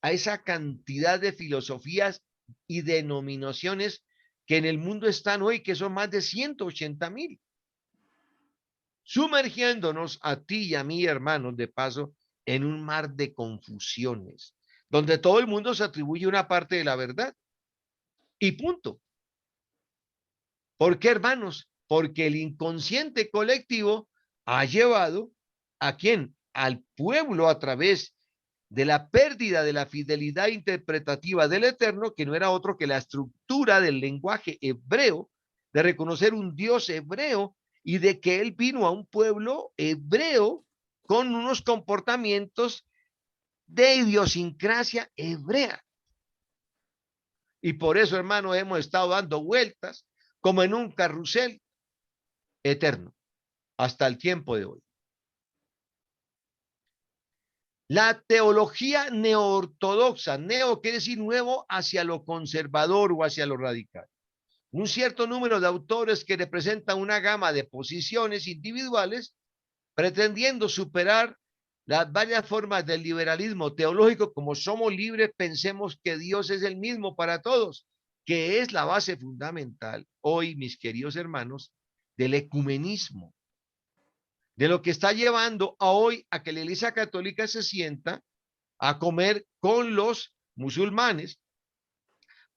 a esa cantidad de filosofías y denominaciones que en el mundo están hoy, que son más de 180,000. Sumergiéndonos a ti y a mí, hermanos, de paso, en un mar de confusiones, donde todo el mundo se atribuye una parte de la verdad. Y punto. ¿Por qué, hermanos? Porque el inconsciente colectivo ha llevado ¿a quién? Al pueblo a través de la pérdida de la fidelidad interpretativa del Eterno, que no era otro que la estructura del lenguaje hebreo, de reconocer un Dios hebreo y de que él vino a un pueblo hebreo con unos comportamientos de idiosincrasia hebrea. Y por eso, hermanos, hemos estado dando vueltas como en un carrusel eterno hasta el tiempo de hoy. La teología neoortodoxa, neo quiere decir nuevo, hacia lo conservador o hacia lo radical. Un cierto número de autores que representan una gama de posiciones individuales pretendiendo superar las varias formas del liberalismo teológico. Como somos libres, pensemos que Dios es el mismo para todos, que es la base fundamental hoy, mis queridos hermanos, del ecumenismo, de lo que está llevando a hoy a que la Iglesia Católica se sienta a comer con los musulmanes,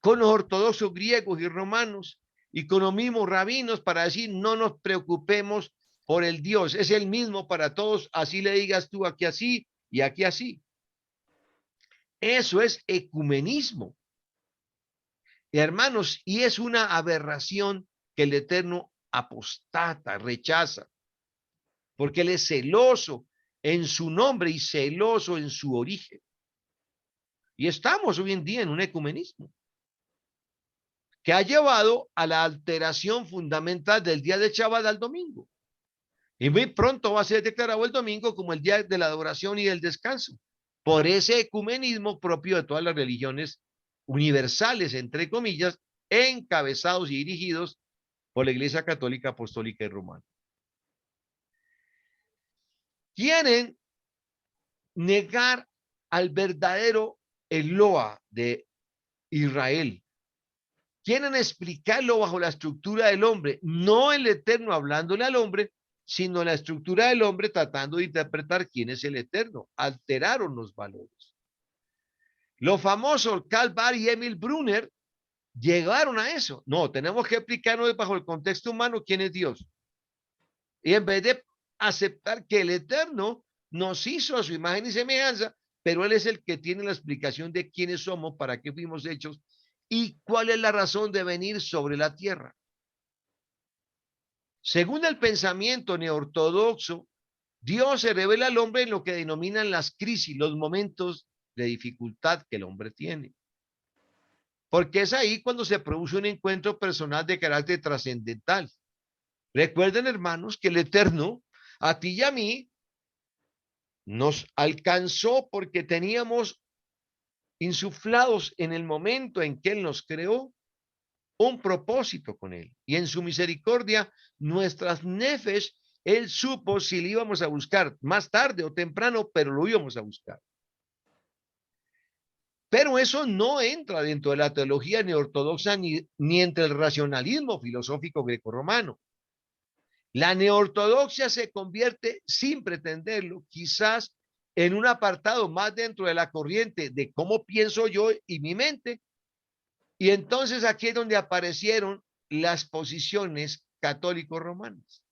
con los ortodoxos griegos y romanos y con los mismos rabinos para decir no nos preocupemos por el Dios, es el mismo para todos, así le digas tú aquí así y aquí así. Eso es ecumenismo. Hermanos, y es una aberración que el Eterno apostata, rechaza, porque él es celoso en su nombre y celoso en su origen. Y estamos hoy en día en un ecumenismo que ha llevado a la alteración fundamental del día de Shabbat al domingo. Y muy pronto va a ser declarado el domingo como el día de la adoración y del descanso, por ese ecumenismo propio de todas las religiones universales, entre comillas, encabezados y dirigidos por la Iglesia Católica, Apostólica y Romana. Quieren negar al verdadero Eloa de Israel. Quieren explicarlo bajo la estructura del hombre, no el Eterno hablándole al hombre, sino la estructura del hombre tratando de interpretar quién es el Eterno. Alteraron los valores. Los famosos Karl Barth y Emil Brunner llegaron a eso. No, tenemos que explicarnos bajo el contexto humano quién es Dios. Y en vez de aceptar que el Eterno nos hizo a su imagen y semejanza, pero Él es el que tiene la explicación de quiénes somos, para qué fuimos hechos y cuál es la razón de venir sobre la tierra. Según el pensamiento neortodoxo, Dios se revela al hombre en lo que denominan las crisis, los momentos de dificultad que el hombre tiene. Porque es ahí cuando se produce un encuentro personal de carácter trascendental. Recuerden, hermanos, que el Eterno, a ti y a mí, nos alcanzó porque teníamos insuflados en el momento en que Él nos creó un propósito con Él. Y en su misericordia, nuestras nefes, Él supo si le íbamos a buscar más tarde o temprano, pero lo íbamos a buscar. Pero eso no entra dentro de la teología neortodoxa ni entre el racionalismo filosófico grecorromano. La neortodoxia se convierte, sin pretenderlo, quizás en un apartado más dentro de la corriente de cómo pienso yo y mi mente. Y entonces aquí es donde aparecieron las posiciones católico-romanas.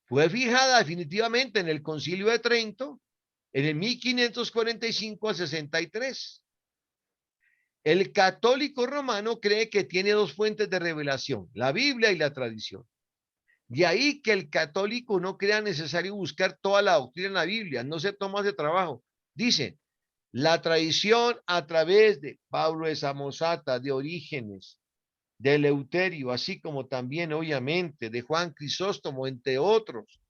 Fue fijada definitivamente en el Concilio de Trento en el 1545 al 63. El católico romano cree que tiene dos fuentes de revelación, la Biblia y la tradición. De ahí que el católico no crea necesario buscar toda la doctrina en la Biblia, no se toma ese trabajo. Dice, la tradición a través de Pablo de Samosata, de Orígenes, de Eleuterio, así como también, obviamente, de Juan Crisóstomo, entre otros,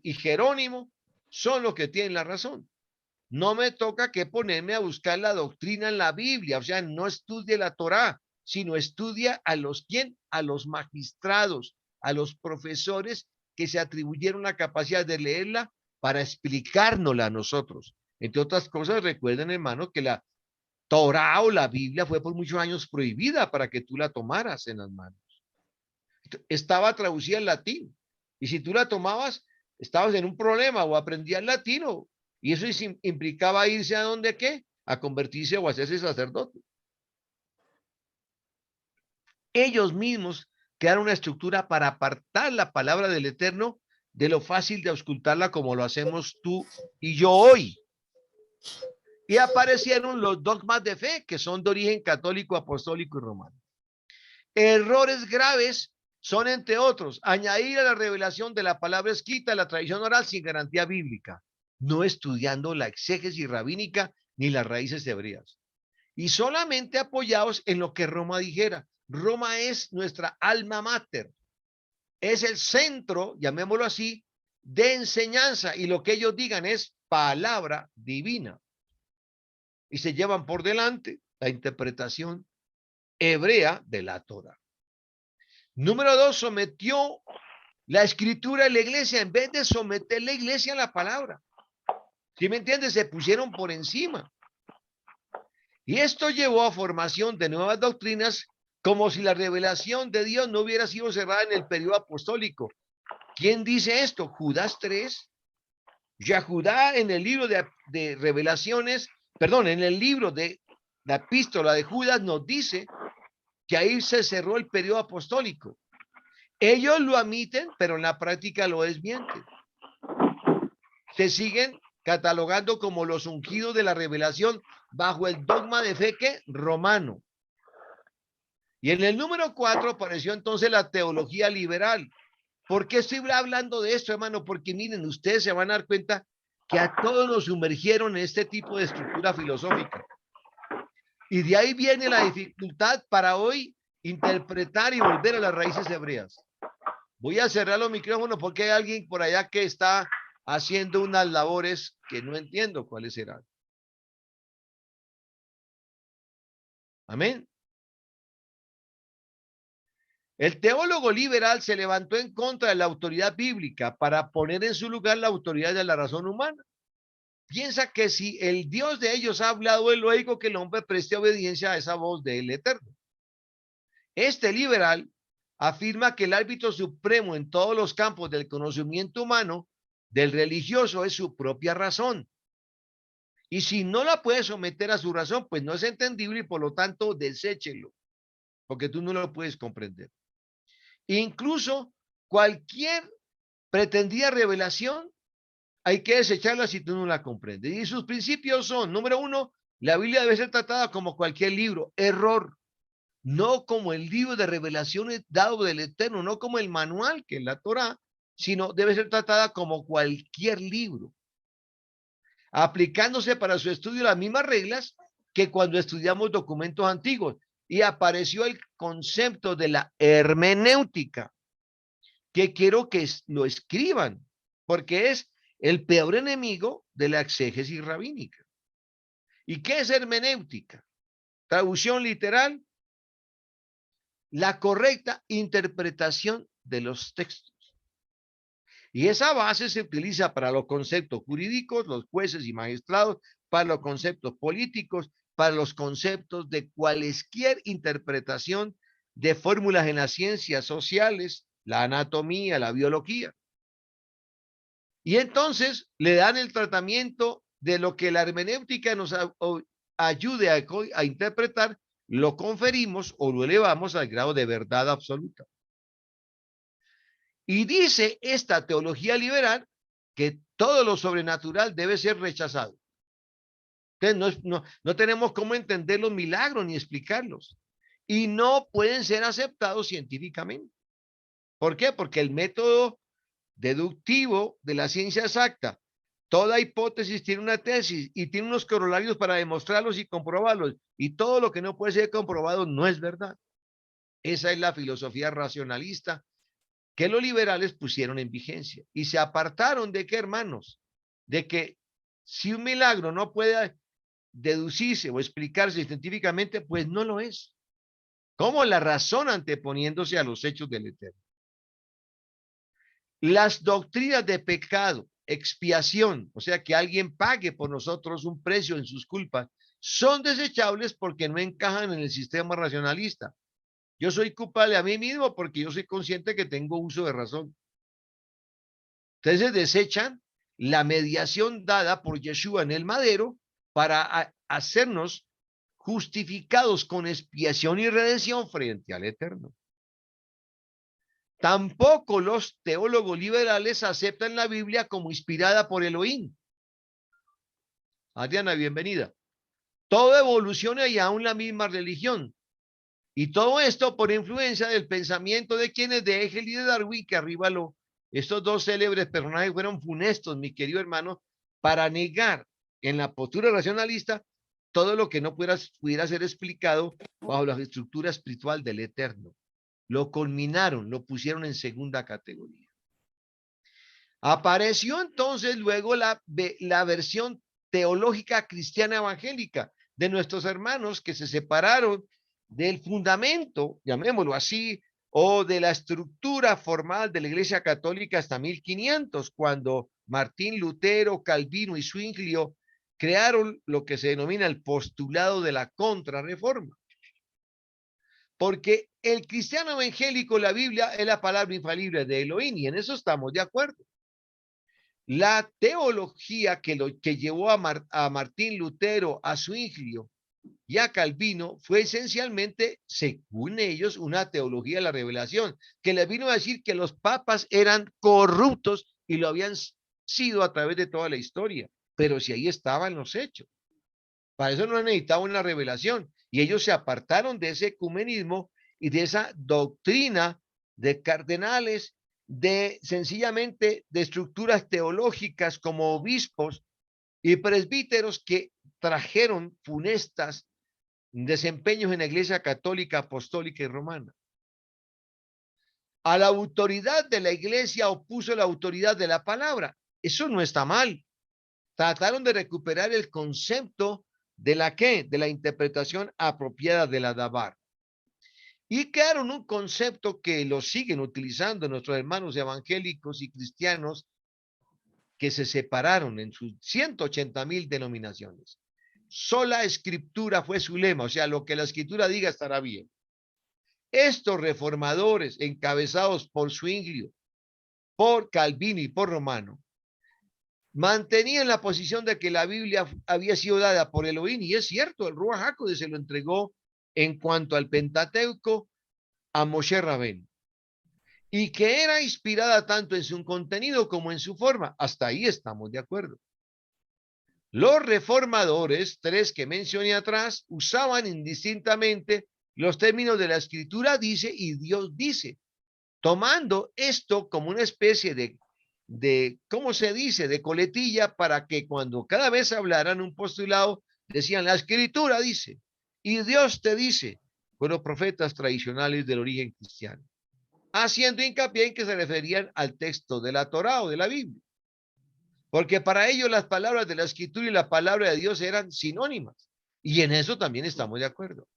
y Jerónimo, son los que tienen la razón. No me toca que ponerme a buscar la doctrina en la Biblia, o sea, no estudie la Torá, sino estudia a los ¿quién? A los magistrados, a los profesores que se atribuyeron la capacidad de leerla para explicárnosla a nosotros. Entre otras cosas, recuerden, hermano, que la Torá o la Biblia fue por muchos años prohibida para que tú la tomaras en las manos. Estaba traducida en latín. Y si tú la tomabas, estabas en un problema o aprendías latino. Y eso implicaba irse a donde qué, a convertirse o a hacerse sacerdote. Ellos mismos crearon una estructura para apartar la palabra del Eterno de lo fácil de auscultarla como lo hacemos tú y yo hoy. Y aparecieron los dogmas de fe, que son de origen católico, apostólico y romano. Errores graves son, entre otros, añadir a la revelación de la palabra escrita la tradición oral sin garantía bíblica, no estudiando la exégesis rabínica ni las raíces hebreas, y solamente apoyados en lo que Roma dijera. Roma es nuestra alma mater, es el centro, llamémoslo así, de enseñanza, y lo que ellos digan es palabra divina. Y se llevan por delante la interpretación hebrea de la Torá. Número 2, sometió la escritura a la iglesia en vez de someter la iglesia a la palabra. ¿Sí me entiendes? Se pusieron por encima. Y esto llevó a formación de nuevas doctrinas, como si la revelación de Dios no hubiera sido cerrada en el periodo apostólico. ¿Quién dice esto? Judas 3. Yahudá en el libro de revelaciones, perdón, en el libro de la epístola de Judas nos dice que ahí se cerró el periodo apostólico. Ellos lo admiten, pero en la práctica lo desmienten. Se siguen catalogando como los ungidos de la revelación bajo el dogma de fe que romano. Y en el número 4 apareció entonces la teología liberal. ¿Por qué estoy hablando de esto, hermano? Porque miren, ustedes se van a dar cuenta que a todos nos sumergieron en este tipo de estructura filosófica. Y de ahí viene la dificultad para hoy interpretar y volver a las raíces hebreas. Voy a cerrar los micrófonos porque hay alguien por allá que está haciendo unas labores que no entiendo cuáles serán. Amén. El teólogo liberal se levantó en contra de la autoridad bíblica para poner en su lugar la autoridad de la razón humana. Piensa que si el Dios de ellos ha hablado, es lógico que el hombre preste obediencia a esa voz del Eterno. Este liberal afirma que el árbitro supremo en todos los campos del conocimiento humano del religioso es su propia razón. Y si no la puede someter a su razón, pues no es entendible y por lo tanto deséchelo, porque tú no lo puedes comprender. Incluso cualquier pretendida revelación hay que desecharla si tú no la comprendes. Y sus principios son, número 1, la Biblia debe ser tratada como cualquier libro. Error. No como el libro de revelaciones dado del Eterno, no como el manual que es la Torá, sino debe ser tratada como cualquier libro, aplicándose para su estudio las mismas reglas que cuando estudiamos documentos antiguos. Y apareció el concepto de la hermenéutica, que quiero que lo escriban, porque es el peor enemigo de la exégesis rabínica. ¿Y qué es hermenéutica? Traducción literal, la correcta interpretación de los textos. Y esa base se utiliza para los conceptos jurídicos, los jueces y magistrados, para los conceptos políticos, para los conceptos de cualesquier interpretación de fórmulas en las ciencias sociales, la anatomía, la biología. Y entonces le dan el tratamiento de lo que la hermenéutica nos ayude a interpretar, lo conferimos o lo elevamos al grado de verdad absoluta. Y dice esta teología liberal que todo lo sobrenatural debe ser rechazado. Entonces no tenemos cómo entender los milagros ni explicarlos. Y no pueden ser aceptados científicamente. ¿Por qué? Porque el método deductivo de la ciencia exacta, toda hipótesis tiene una tesis y tiene unos corolarios para demostrarlos y comprobarlos. Y todo lo que no puede ser comprobado no es verdad. Esa es la filosofía racionalista que los liberales pusieron en vigencia y se apartaron de qué, hermanos, de que si un milagro no puede deducirse o explicarse científicamente, pues no lo es. Como la razón anteponiéndose a los hechos del Eterno. Las doctrinas de pecado, expiación, o sea, que alguien pague por nosotros un precio en sus culpas son desechables porque no encajan en el sistema racionalista. Yo soy culpable a mí mismo porque yo soy consciente que tengo uso de razón. Entonces desechan la mediación dada por Yeshua en el madero para hacernos justificados con expiación y redención frente al Eterno. Tampoco los teólogos liberales aceptan la Biblia como inspirada por Elohim. Adriana, bienvenida. Todo evoluciona y aún la misma religión. Y todo esto por influencia del pensamiento de quienes de Hegel y de Darwin, que arriba estos dos célebres personajes fueron funestos, mi querido hermano, para negar en la postura racionalista todo lo que no pudiera ser explicado bajo la estructura espiritual del Eterno. Lo culminaron, lo pusieron en segunda categoría. Apareció entonces luego la versión teológica cristiana evangélica de nuestros hermanos que se separaron del fundamento, llamémoslo así, o de la estructura formal de la Iglesia Católica hasta 1500, cuando Martín Lutero, Calvino y Zwinglio crearon lo que se denomina el postulado de la contrarreforma. Porque el cristiano evangélico, la Biblia, es la palabra infalible de Elohim, y en eso estamos de acuerdo. La teología que llevó a Martín Lutero, a Zwinglio y a Calvino fue esencialmente, según ellos, una teología de la revelación, que les vino a decir que los papas eran corruptos y lo habían sido a través de toda la historia. Pero si ahí estaban los hechos. Para eso no necesitaban una revelación. Y ellos se apartaron de ese ecumenismo y de esa doctrina de cardenales, de sencillamente de estructuras teológicas como obispos y presbíteros que trajeron funestas desempeños en la Iglesia Católica, Apostólica y Romana. A la autoridad de la Iglesia opuso la autoridad de la palabra. Eso no está mal. Trataron de recuperar el concepto de la de la interpretación apropiada de la Dabar. Y crearon un concepto que lo siguen utilizando nuestros hermanos evangélicos y cristianos que se separaron en sus 180,000 denominaciones. Sola escritura fue su lema, o sea, lo que la escritura diga estará bien. Estos reformadores, encabezados por Zwinglio, por Calvino y por Romano, mantenían la posición de que la Biblia había sido dada por Elohim, y es cierto, el Ruach HaKodesh se lo entregó en cuanto al Pentateuco a Moshe Rabén, y que era inspirada tanto en su contenido como en su forma. Hasta ahí estamos de acuerdo. Los reformadores, tres que mencioné atrás, usaban indistintamente los términos de la escritura dice y Dios dice, tomando esto como una especie de ¿cómo se dice?, de coletilla, para que cuando cada vez hablaran un postulado, decían, la escritura dice, y Dios te dice, fueron profetas tradicionales del origen cristiano, haciendo hincapié en que se referían al texto de la Torá o de la Biblia. Porque para ellos las palabras de la escritura y la palabra de Dios eran sinónimas. Y en eso también estamos de acuerdo.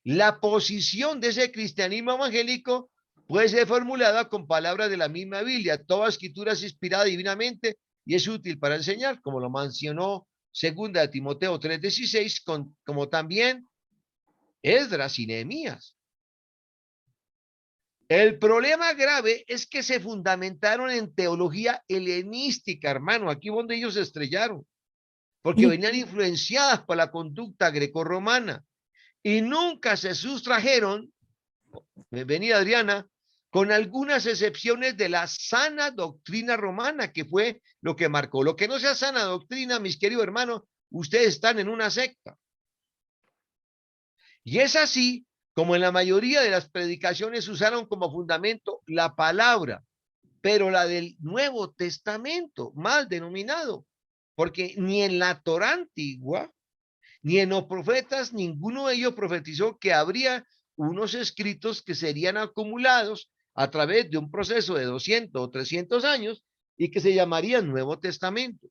La posición de ese cristianismo evangélico puede ser formulada con palabras de la misma Biblia. Toda escritura es inspirada divinamente y es útil para enseñar, como lo mencionó 2 de Timoteo 3:16, como también Esdras y Nehemías. El problema grave es que se fundamentaron en teología helenística, hermano. Aquí donde ellos se estrellaron, porque venían influenciadas por la conducta grecorromana y nunca se sustrajeron, bienvenida Adriana, con algunas excepciones de la sana doctrina romana, que fue lo que marcó. Lo que no sea sana doctrina, mis queridos hermanos, ustedes están en una secta. Y es así como en la mayoría de las predicaciones usaron como fundamento la palabra, pero la del Nuevo Testamento, mal denominado, porque ni en la Torá antigua, ni en los profetas, ninguno de ellos profetizó que habría unos escritos que serían acumulados a través de un proceso de 200 o 300 años y que se llamarían Nuevo Testamento.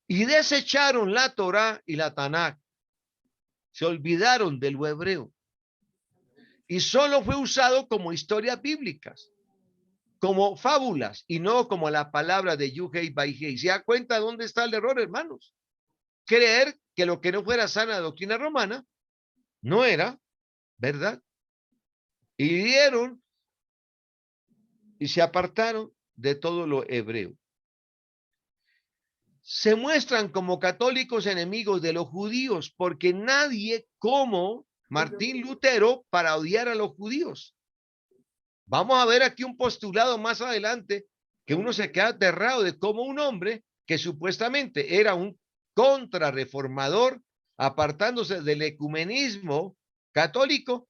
Y desecharon la Torá y la Tanakh. Se olvidaron de lo hebreo y solo fue usado como historias bíblicas, como fábulas y no como la palabra de Yuhei Baihei. ¿Se da cuenta dónde está el error, hermanos? Creer que lo que no fuera sana doctrina romana no era verdad. Y dieron y se apartaron de todo lo hebreo. Se muestran como católicos enemigos de los judíos porque nadie como Martín Lutero para odiar a los judíos. Vamos a ver aquí un postulado más adelante que uno se queda aterrado de cómo un hombre que supuestamente era un contrarreformador, apartándose del ecumenismo católico,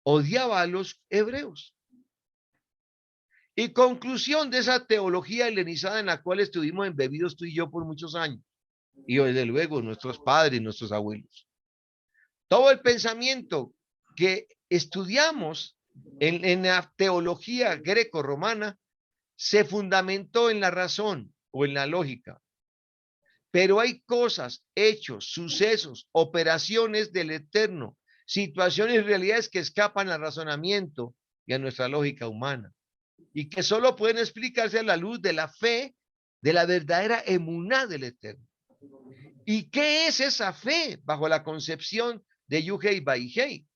odiaba a los hebreos. Y conclusión de esa teología helenizada en la cual estuvimos embebidos tú y yo por muchos años, y desde luego nuestros padres y nuestros abuelos. Todo el pensamiento que estudiamos en la teología greco-romana se fundamentó en la razón o en la lógica. Pero hay cosas, hechos, sucesos, operaciones del eterno, situaciones y realidades que escapan al razonamiento y a nuestra lógica humana, y que solo pueden explicarse a la luz de la fe, de la verdadera emuná del eterno. ¿Y qué es esa fe bajo la concepción de Yuhei Baihei?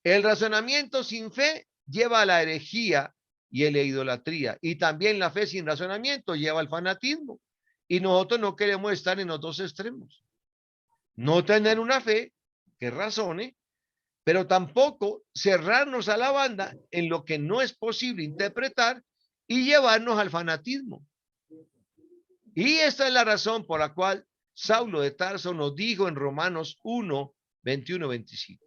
El razonamiento sin fe lleva a la herejía y a la idolatría, y también la fe sin razonamiento lleva al fanatismo. Y nosotros no queremos estar en los dos extremos. No tener una fe que razone, pero tampoco cerrarnos a la banda en lo que no es posible interpretar y llevarnos al fanatismo. Y esta es la razón por la cual Saulo de Tarso nos dijo en Romanos 1, 21, 25.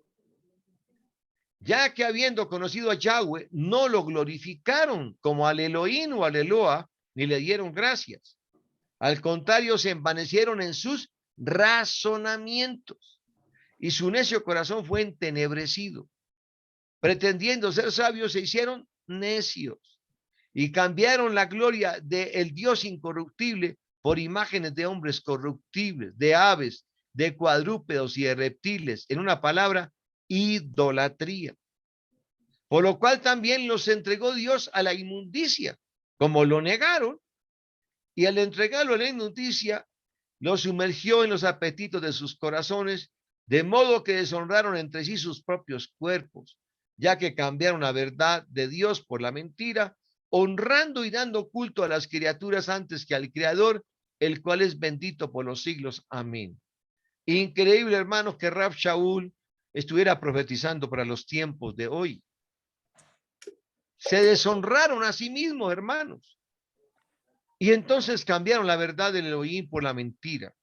Ya que habiendo conocido a Yahweh, no lo glorificaron como al Elohim o al Eloa, ni le dieron gracias. Al contrario, se envanecieron en sus razonamientos y su necio corazón fue entenebrecido. Pretendiendo ser sabios, se hicieron necios y cambiaron la gloria del Dios incorruptible por imágenes de hombres corruptibles, de aves, de cuadrúpedos y de reptiles. En una palabra, idolatría. Por lo cual también los entregó Dios a la inmundicia, como lo negaron, y al entregarlo a la inmundicia, lo sumergió en los apetitos de sus corazones, de modo que deshonraron entre sí sus propios cuerpos, ya que cambiaron la verdad de Dios por la mentira, honrando y dando culto a las criaturas antes que al Creador, el cual es bendito por los siglos. Amén. Increíble, hermanos, que Rab Shaul estuviera profetizando para los tiempos de hoy. Se deshonraron a sí mismos, hermanos. Y entonces cambiaron la verdad del Elohim por la mentira.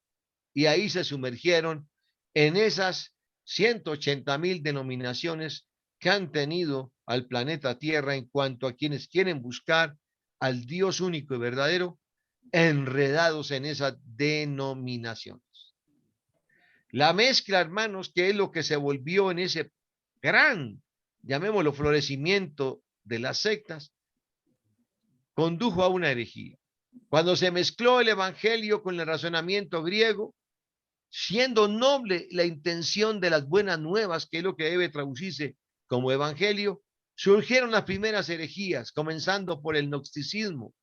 Y ahí se sumergieron en esas 180,000 denominaciones que han tenido al planeta Tierra en cuanto a quienes quieren buscar al Dios único y verdadero, enredados en esas denominaciones. La mezcla, hermanos, que es lo que se volvió en ese gran, llamémoslo, florecimiento de las sectas, condujo a una herejía. Cuando se mezcló el evangelio con el razonamiento griego, siendo noble la intención de las buenas nuevas, que es lo que debe traducirse como evangelio, surgieron las primeras herejías, comenzando por el gnosticismo.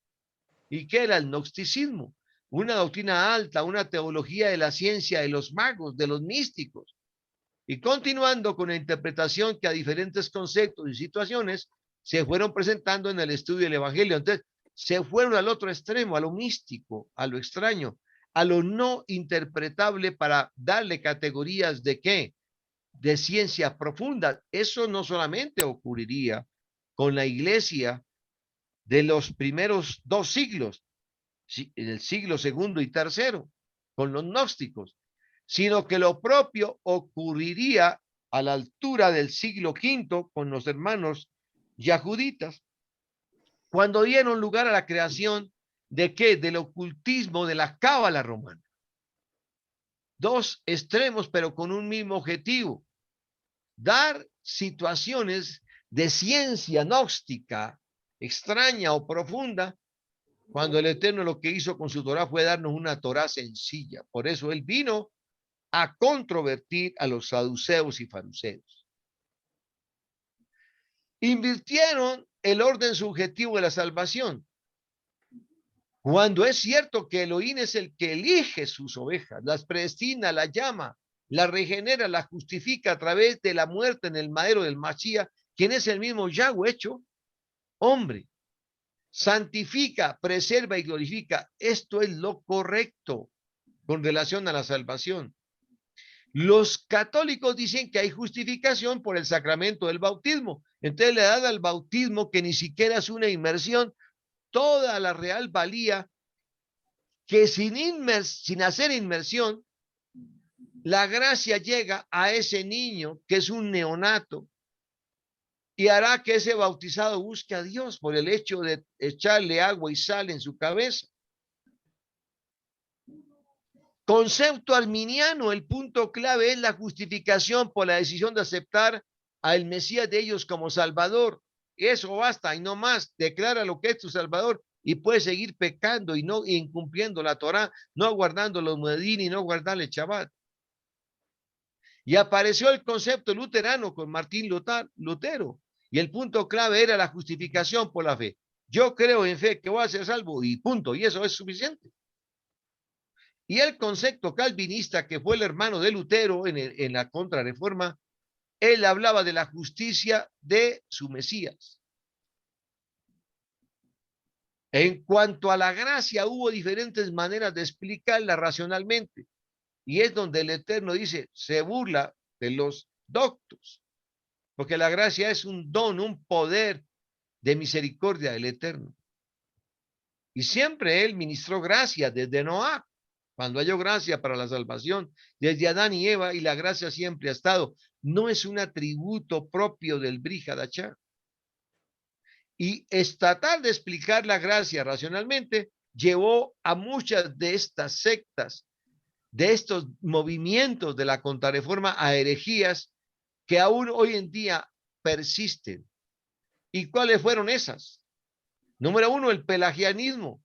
¿Y qué era el gnosticismo? Una doctrina alta, una teología de la ciencia de los magos, de los místicos, y continuando con la interpretación que a diferentes conceptos y situaciones se fueron presentando en el estudio del evangelio. Entonces, se fueron al otro extremo, a lo místico, a lo extraño, a lo no interpretable para darle categorías de qué, de ciencia profunda. Eso no solamente ocurriría con la iglesia de los primeros 2 siglos, el siglo segundo y tercero, con los gnósticos, sino que lo propio ocurriría a la altura del siglo V con los hermanos yahuditas, cuando dieron lugar a la creación de qué, del ocultismo de la cábala romana. 2 extremos, pero con un mismo objetivo: dar situaciones de ciencia gnóstica extraña o profunda, cuando el Eterno lo que hizo con su Torah fue darnos una Torah sencilla. Por eso él vino a controvertir a los saduceos y fariseos. Invirtieron el orden subjetivo de la salvación. Cuando es cierto que Elohim es el que elige sus ovejas, las predestina, las llama, las regenera, las justifica a través de la muerte en el madero del Mashiach, quien es el mismo Yahweh hecho hombre. Santifica, preserva y glorifica. Esto es lo correcto con relación a la salvación. Los católicos dicen que hay justificación por el sacramento del bautismo. Entonces le dan al bautismo, que ni siquiera es una inmersión, toda la real valía, que sin hacer inmersión, la gracia llega a ese niño que es un neonato y hará que ese bautizado busque a Dios por el hecho de echarle agua y sal en su cabeza. Concepto arminiano, el punto clave es la justificación por la decisión de aceptar al Mesías de ellos como Salvador. Eso basta y no más. Declara lo que es tu Salvador y puedes seguir pecando y no incumpliendo la Torá, no guardando los muedín y no guardarle Shabbat. Y apareció el concepto luterano con Martín Lutero. Y el punto clave era la justificación por la fe. Yo creo en fe que voy a ser salvo y punto. Y eso es suficiente. Y el concepto calvinista, que fue el hermano de Lutero en la Contrarreforma, él hablaba de la justicia de su Mesías. En cuanto a la gracia, hubo diferentes maneras de explicarla racionalmente. Y es donde el Eterno dice, se burla de los doctos, porque la gracia es un don, un poder de misericordia del Eterno. Y siempre él ministró gracia desde Noá, cuando halló gracia para la salvación, desde Adán y Eva, y la gracia siempre ha estado. No es un atributo propio del Brit Hadashah. Y tratar de explicar la gracia racionalmente llevó a muchas de estas sectas, de estos movimientos de la Contrarreforma, a herejías que aún hoy en día persisten. ¿Y cuáles fueron esas? Número uno, el pelagianismo.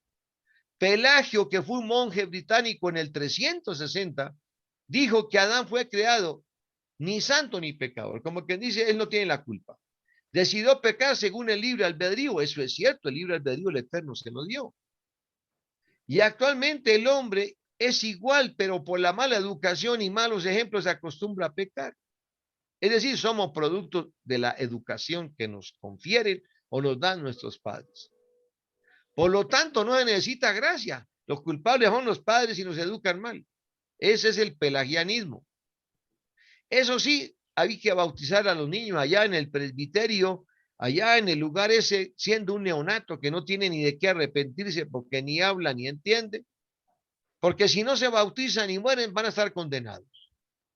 Pelagio, que fue un monje británico en el 360, dijo que Adán fue creado ni santo ni pecador, como quien dice, él no tiene la culpa. Decidió pecar según el libre albedrío. Eso es cierto, el libre albedrío el Eterno se lo dio. Y actualmente el hombre es igual, pero por la mala educación y malos ejemplos se acostumbra a pecar. Es decir, somos producto de la educación que nos confieren o nos dan nuestros padres. Por lo tanto, no se necesita gracia. Los culpables son los padres y nos educan mal. Ese es el pelagianismo. Eso sí, hay que bautizar a los niños allá en el presbiterio, allá en el lugar ese, siendo un neonato que no tiene ni de qué arrepentirse porque ni habla ni entiende. Porque si no se bautizan y mueren, van a estar condenados.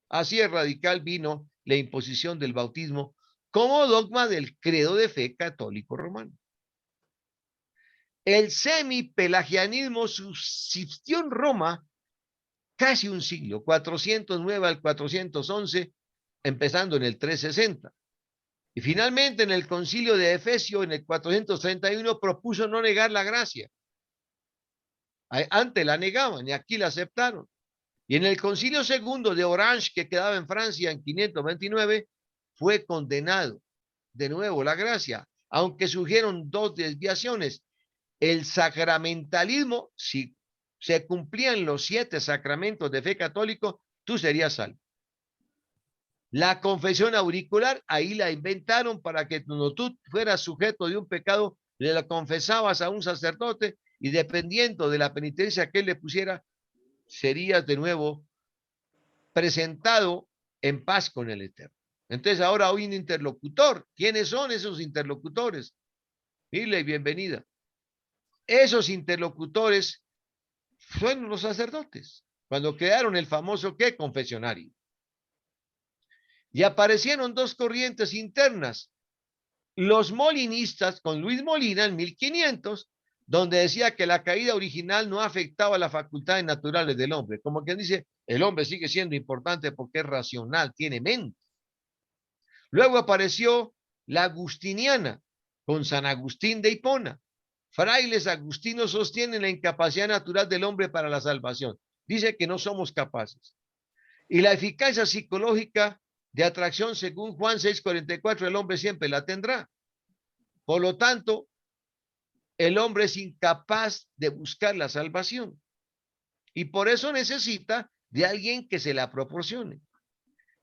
Así es radical vino la imposición del bautismo como dogma del credo de fe católico romano. El semipelagianismo subsistió en Roma casi un siglo, 409 al 411, empezando en el 360. Y finalmente en el concilio de Efesio, en el 431, propuso no negar la gracia. Antes la negaban y aquí la aceptaron. Y en el concilio segundo de Orange, que quedaba en Francia en 529, fue condenado de nuevo la gracia, aunque surgieron dos desviaciones. El sacramentalismo, si se cumplían los 7 sacramentos de fe católico, tú serías salvo. La confesión auricular, ahí la inventaron para que cuando tú fueras sujeto de un pecado, le la confesabas a un sacerdote y dependiendo de la penitencia que él le pusiera, serías de nuevo presentado en paz con el Eterno. Entonces ahora hay un interlocutor. ¿Quiénes son esos interlocutores? Dile bienvenida. Esos interlocutores fueron los sacerdotes, cuando crearon el famoso ¿qué? Confesionario. Y aparecieron dos corrientes internas. Los molinistas con Luis Molina en 1500, donde decía que la caída original no afectaba las facultades naturales del hombre. Como quien dice, el hombre sigue siendo importante porque es racional, tiene mente. Luego apareció la agustiniana con San Agustín de Hipona. Frailes agustinos sostienen la incapacidad natural del hombre para la salvación. Dice que no somos capaces. Y la eficacia psicológica de atracción, según Juan 6:44, el hombre siempre la tendrá. Por lo tanto, el hombre es incapaz de buscar la salvación y por eso necesita de alguien que se la proporcione.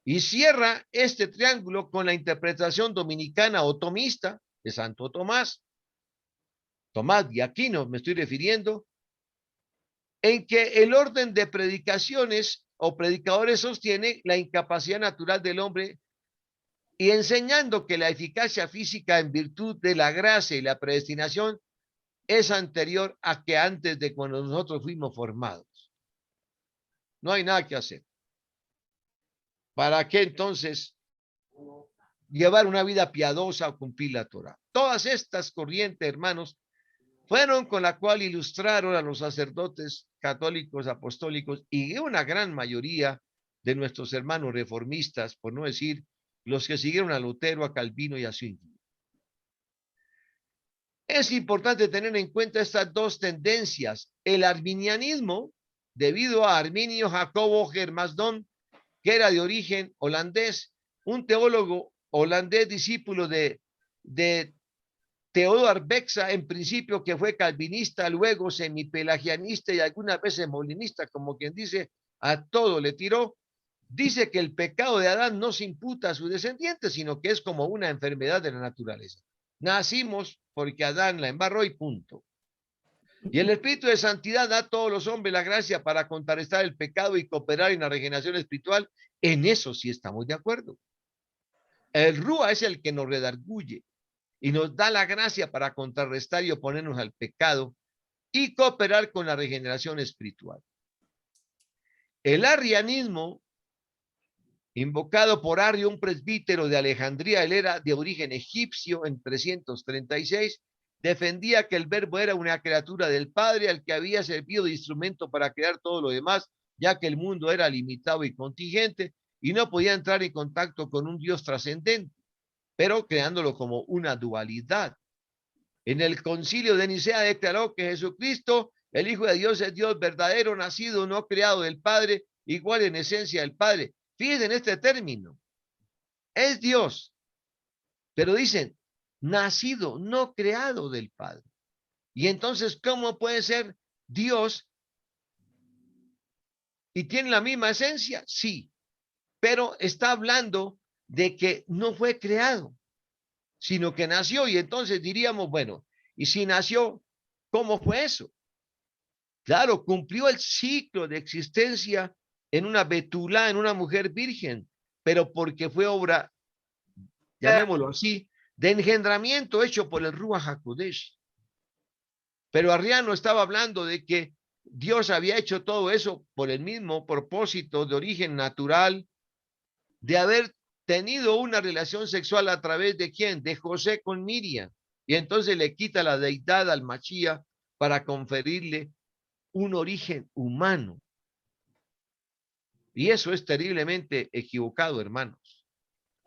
Y cierra este triángulo con la interpretación dominicana o tomista de Santo Tomás. Tomás de Aquino me estoy refiriendo, en que el orden de predicaciones o predicadores sostiene la incapacidad natural del hombre y enseñando que la eficacia física en virtud de la gracia y la predestinación es anterior a que antes de cuando nosotros fuimos formados. No hay nada que hacer. ¿Para qué entonces llevar una vida piadosa o cumplir la Torah? Todas estas corrientes, hermanos, fueron con la cual ilustraron a los sacerdotes católicos, apostólicos y una gran mayoría de nuestros hermanos reformistas, por no decir los que siguieron a Lutero, a Calvino y a Zwingli. Es importante tener en cuenta estas dos tendencias. El arminianismo, debido a Arminio Jacobo Germasdon, que era de origen holandés, un teólogo holandés discípulo de Theodor Bexa, en principio que fue calvinista, luego semipelagianista y algunas veces molinista, como quien dice, a todo le tiró. Dice que el pecado de Adán no se imputa a sus descendientes, sino que es como una enfermedad de la naturaleza. Nacimos porque Adán la embarró y punto. Y el Espíritu de Santidad da a todos los hombres la gracia para contrarrestar el pecado y cooperar en la regeneración espiritual. En eso sí estamos de acuerdo. El Rúa es el que nos redarguye y nos da la gracia para contrarrestar y oponernos al pecado y cooperar con la regeneración espiritual. El arrianismo, invocado por Arrio, un presbítero de Alejandría, él era de origen egipcio en 336, defendía que el verbo era una criatura del Padre al que había servido de instrumento para crear todo lo demás, ya que el mundo era limitado y contingente y no podía entrar en contacto con un Dios trascendente, pero creándolo como una dualidad. En el concilio de Nicea declaró que Jesucristo, el Hijo de Dios, es Dios verdadero, nacido, no creado del Padre, igual en esencia del Padre. Fíjense en este término. Es Dios, pero dicen, nacido, no creado del Padre. Y entonces, ¿cómo puede ser Dios y tiene la misma esencia? Sí, pero está hablando de que no fue creado, sino que nació. Y entonces diríamos, bueno, y si nació, ¿cómo fue eso? Claro, cumplió el ciclo de existencia en una betulá, en una mujer virgen, pero porque fue obra, llamémoslo así, de engendramiento hecho por el Ruach HaKodesh. Pero Arriano estaba hablando de que Dios había hecho todo eso por el mismo propósito de origen natural, de haber tenido una relación sexual a través de quién, de José con Miriam. Y entonces le quita la deidad al Machía para conferirle un origen humano. Y eso es terriblemente equivocado, hermanos,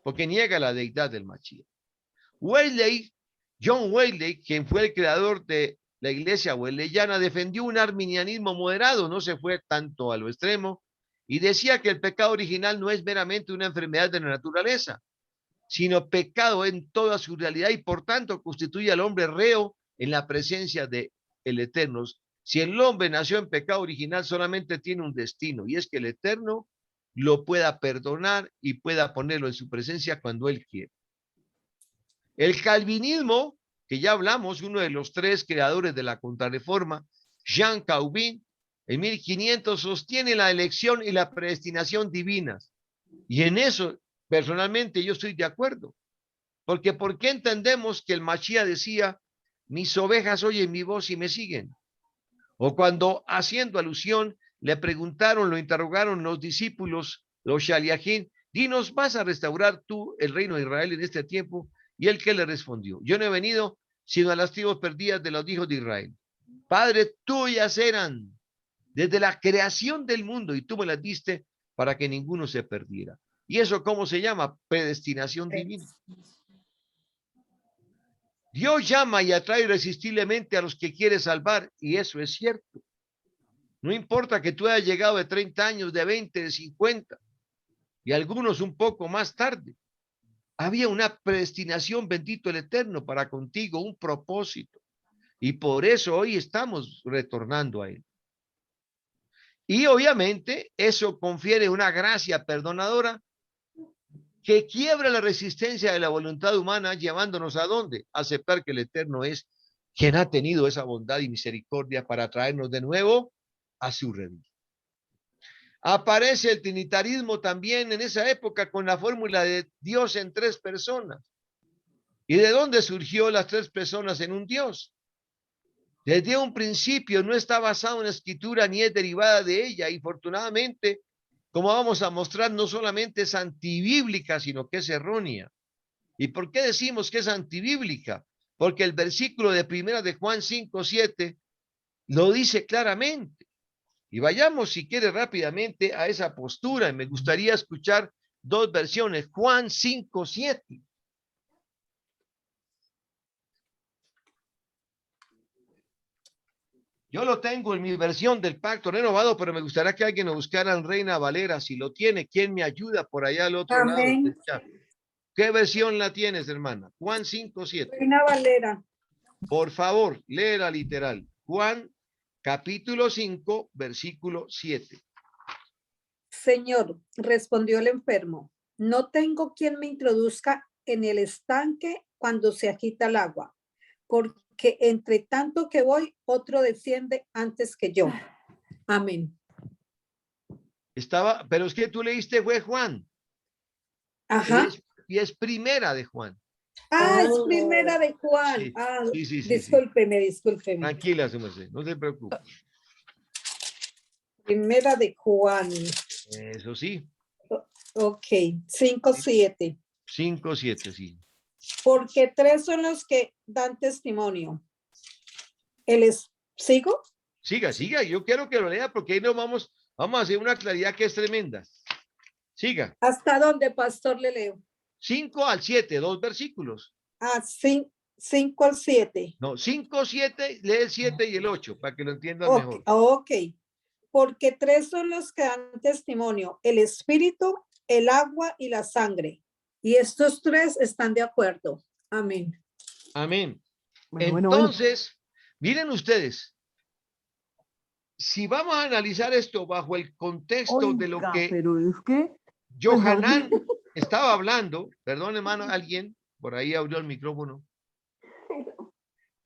porque niega la deidad del Machía. John Wesley, quien fue el creador de la iglesia wesleyana, defendió un arminianismo moderado, no se fue tanto a lo extremo, y decía que el pecado original no es meramente una enfermedad de la naturaleza, sino pecado en toda su realidad y por tanto constituye al hombre reo en la presencia de el Eterno. Si el hombre nació en pecado original, solamente tiene un destino, y es que el Eterno lo pueda perdonar y pueda ponerlo en su presencia cuando él quiere. El calvinismo, que ya hablamos, uno de los tres creadores de la Contrarreforma, Jean Calvin, en 1500 sostiene la elección y la predestinación divinas. Y en eso, personalmente, yo estoy de acuerdo. Porque ¿por qué entendemos que el Mashiach decía, mis ovejas oyen mi voz y me siguen? O cuando, haciendo alusión, le preguntaron, lo interrogaron los discípulos, los Shaliachim, dinos, ¿vas a restaurar tú el reino de Israel en este tiempo? Y él que le respondió, yo no he venido sino a las tribus perdidas de los hijos de Israel. Padre, tuyas eran desde la creación del mundo y tú me las diste para que ninguno se perdiera. ¿Y eso cómo se llama? Predestinación divina. Dios llama y atrae irresistiblemente a los que quiere salvar, y eso es cierto. No importa que tú hayas llegado de 30 años, de 20, de 50, y algunos un poco más tarde. Había una predestinación, bendito el Eterno, para contigo, un propósito. Y por eso hoy estamos retornando a Él. Y obviamente eso confiere una gracia perdonadora que quiebra la resistencia de la voluntad humana, llevándonos ¿a dónde? A aceptar que el Eterno es quien ha tenido esa bondad y misericordia para traernos de nuevo a su redil. Aparece el trinitarismo también en esa época con la fórmula de Dios en tres personas. ¿Y de dónde surgió las tres personas en un Dios? Desde un principio no está basado en la escritura ni es derivada de ella. Y afortunadamente, como vamos a mostrar, no solamente es antibíblica, sino que es errónea. ¿Y por qué decimos que es antibíblica? Porque el versículo de primera de Juan 5:7 lo dice claramente. Y vayamos, si quiere, rápidamente a esa postura. Y me gustaría escuchar dos versiones. Juan 5:7. Yo lo tengo en mi versión del Pacto Renovado, pero me gustaría que alguien lo buscara en Reina Valera. Si lo tiene, ¿quién me ayuda por allá al otro lado del Amén. chat? ¿Qué versión la tienes, hermana? Juan 5:7. Reina Valera. Por favor, léela literal. Juan capítulo 5, versículo 7. Señor, respondió el enfermo, no tengo quien me introduzca en el estanque cuando se agita el agua, porque entre tanto que voy, otro desciende antes que yo. Amén. Estaba, pero es que tú leíste fue Juan. Ajá. Y es primera de Juan. Ah, es primera de Juan. Sí, Ah, sí. discúlpeme. Tranquila, su merced, no se preocupe. Primera de Juan. Eso sí. Ok, 5:7. 5:7, sí. Porque tres son los que dan testimonio. ¿Sigo? Siga. Yo quiero que lo lea porque ahí nos vamos a hacer una claridad que es tremenda. Siga. ¿Hasta dónde, pastor, le leo? 5 al 7, dos versículos. Ah, 5 al 7. No, 5, 7, lee el 7 y el 8 para que lo entiendan mejor. Ok. Porque tres son los que dan testimonio, el espíritu, el agua y la sangre. Y estos tres están de acuerdo. Amén. Amén. Bueno. Entonces, miren ustedes, si vamos a analizar esto bajo el contexto de lo Oiga, que pero es que, Johanán estaba hablando, perdón hermano, alguien por ahí abrió el micrófono,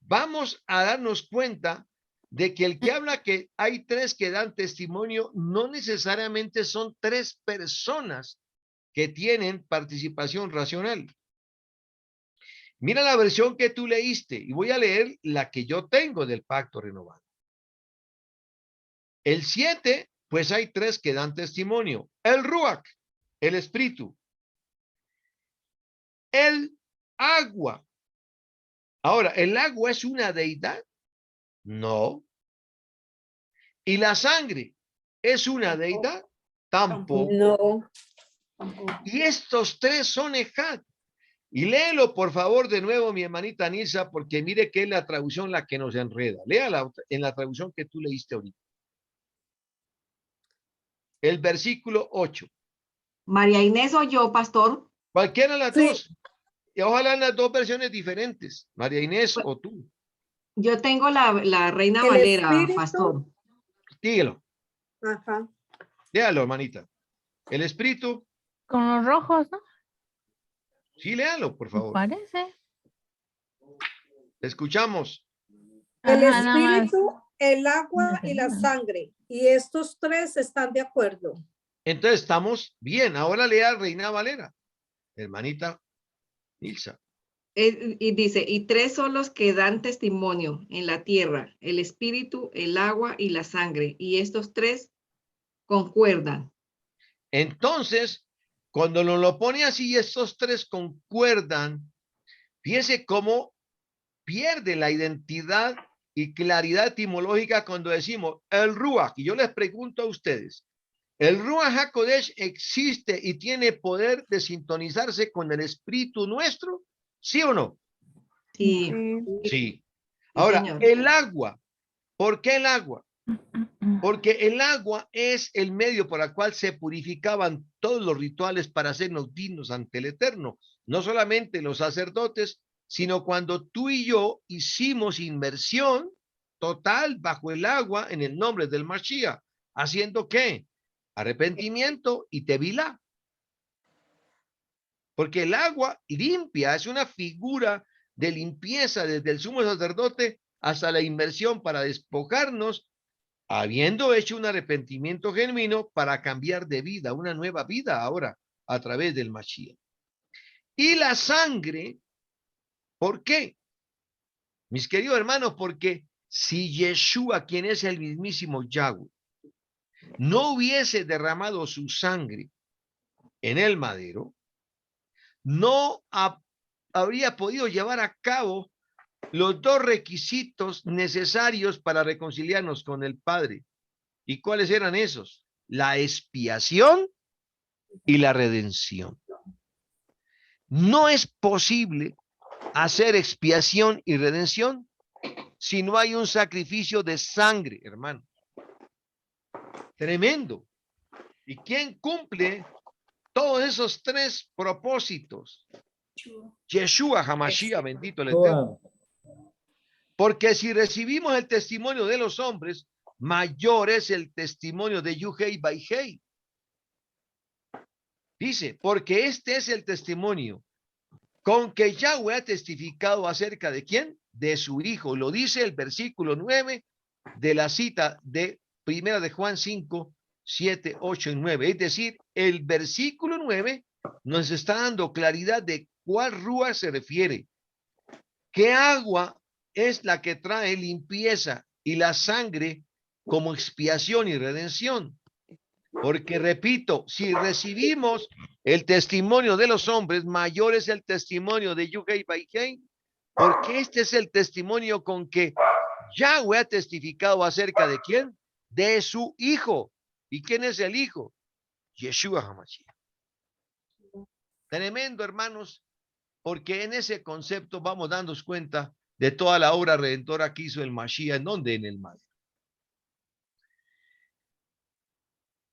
vamos a darnos cuenta de que el que habla que hay tres que dan testimonio no necesariamente son tres personas que tienen participación racional. Mira la versión que tú leíste y voy a leer la que yo tengo del Pacto Renovado. El 7, pues hay tres que dan testimonio. El Ruach, el Espíritu. El agua. Ahora, ¿el agua es una deidad? No. ¿Y la sangre es una deidad? Tampoco. No. Y estos tres son Ejad. Y léelo, por favor, de nuevo, mi hermanita Nilsa, porque mire que es la traducción la que nos enreda. Léala en la traducción que tú leíste ahorita. El versículo 8. María Inés o yo, pastor. Cualquiera de las Sí. dos. Y ojalá en las dos versiones diferentes. María Inés o tú. Yo tengo la Reina El Valera, espíritu. pastor. Dígalo. Ajá. Léalo, hermanita. El espíritu. Con los rojos, ¿no? Sí, léalo, por favor. Parece. Escuchamos. El Ajá, nada más. espíritu, el agua y la sangre. Y estos tres están de acuerdo. Entonces estamos bien. Ahora lea Reina Valera. Hermanita Nilsa. Y dice, y tres son los que dan testimonio en la tierra, el espíritu, el agua y la sangre. Y estos tres concuerdan. Entonces, cuando nos lo pone así, estos tres concuerdan, fíjese cómo pierde la identidad y claridad etimológica cuando decimos el Ruach. Y yo les pregunto a ustedes, ¿el Ruach HaKodesh existe y tiene poder de sintonizarse con el espíritu nuestro? ¿Sí o no? Sí, Sí. sí, Ahora, señor. el agua. ¿Por qué el agua? Porque el agua es el medio por el cual se purificaban todos los rituales para hacernos dignos ante el Eterno. No solamente los sacerdotes, sino cuando tú y yo hicimos inmersión total bajo el agua en el nombre del Mashiach. ¿Haciendo qué? Arrepentimiento y tevilá. Porque el agua limpia es una figura de limpieza desde el sumo sacerdote hasta la inmersión para despojarnos, habiendo hecho un arrepentimiento genuino para cambiar de vida, una nueva vida ahora a través del Mashiach. Y la sangre, ¿por qué? Mis queridos hermanos, porque si Yeshua, quien es el mismísimo Yahweh, no hubiese derramado su sangre en el madero, no habría podido llevar a cabo los dos requisitos necesarios para reconciliarnos con el Padre. ¿Y cuáles eran esos? La expiación y la redención. No es posible hacer expiación y redención si no hay un sacrificio de sangre, hermano. Tremendo. ¿Y quién cumple todos esos tres propósitos? Yeshua HaMashiach, bendito el Eterno. Porque si recibimos el testimonio de los hombres, mayor es el testimonio de Yuhei Baihei. Dice, porque este es el testimonio con que Yahweh ha testificado acerca de quién, de su hijo. Lo dice el versículo 9 de la cita de Primera de Juan 5, 7, 8 y 9. Es decir, el versículo 9 nos está dando claridad de cuál rúa se refiere. ¿Qué agua es la que trae limpieza y la sangre como expiación y redención? Porque repito, si recibimos el testimonio de los hombres, mayor es el testimonio de Yuhei Baihei, porque este es el testimonio con que Yahweh ha testificado acerca de quién, de su hijo. ¿Y quién es el hijo? Yeshua HaMashiach. Tremendo, hermanos, porque en ese concepto vamos dándonos cuenta de toda la obra redentora que hizo el Mashiach. ¿En dónde? En el madero.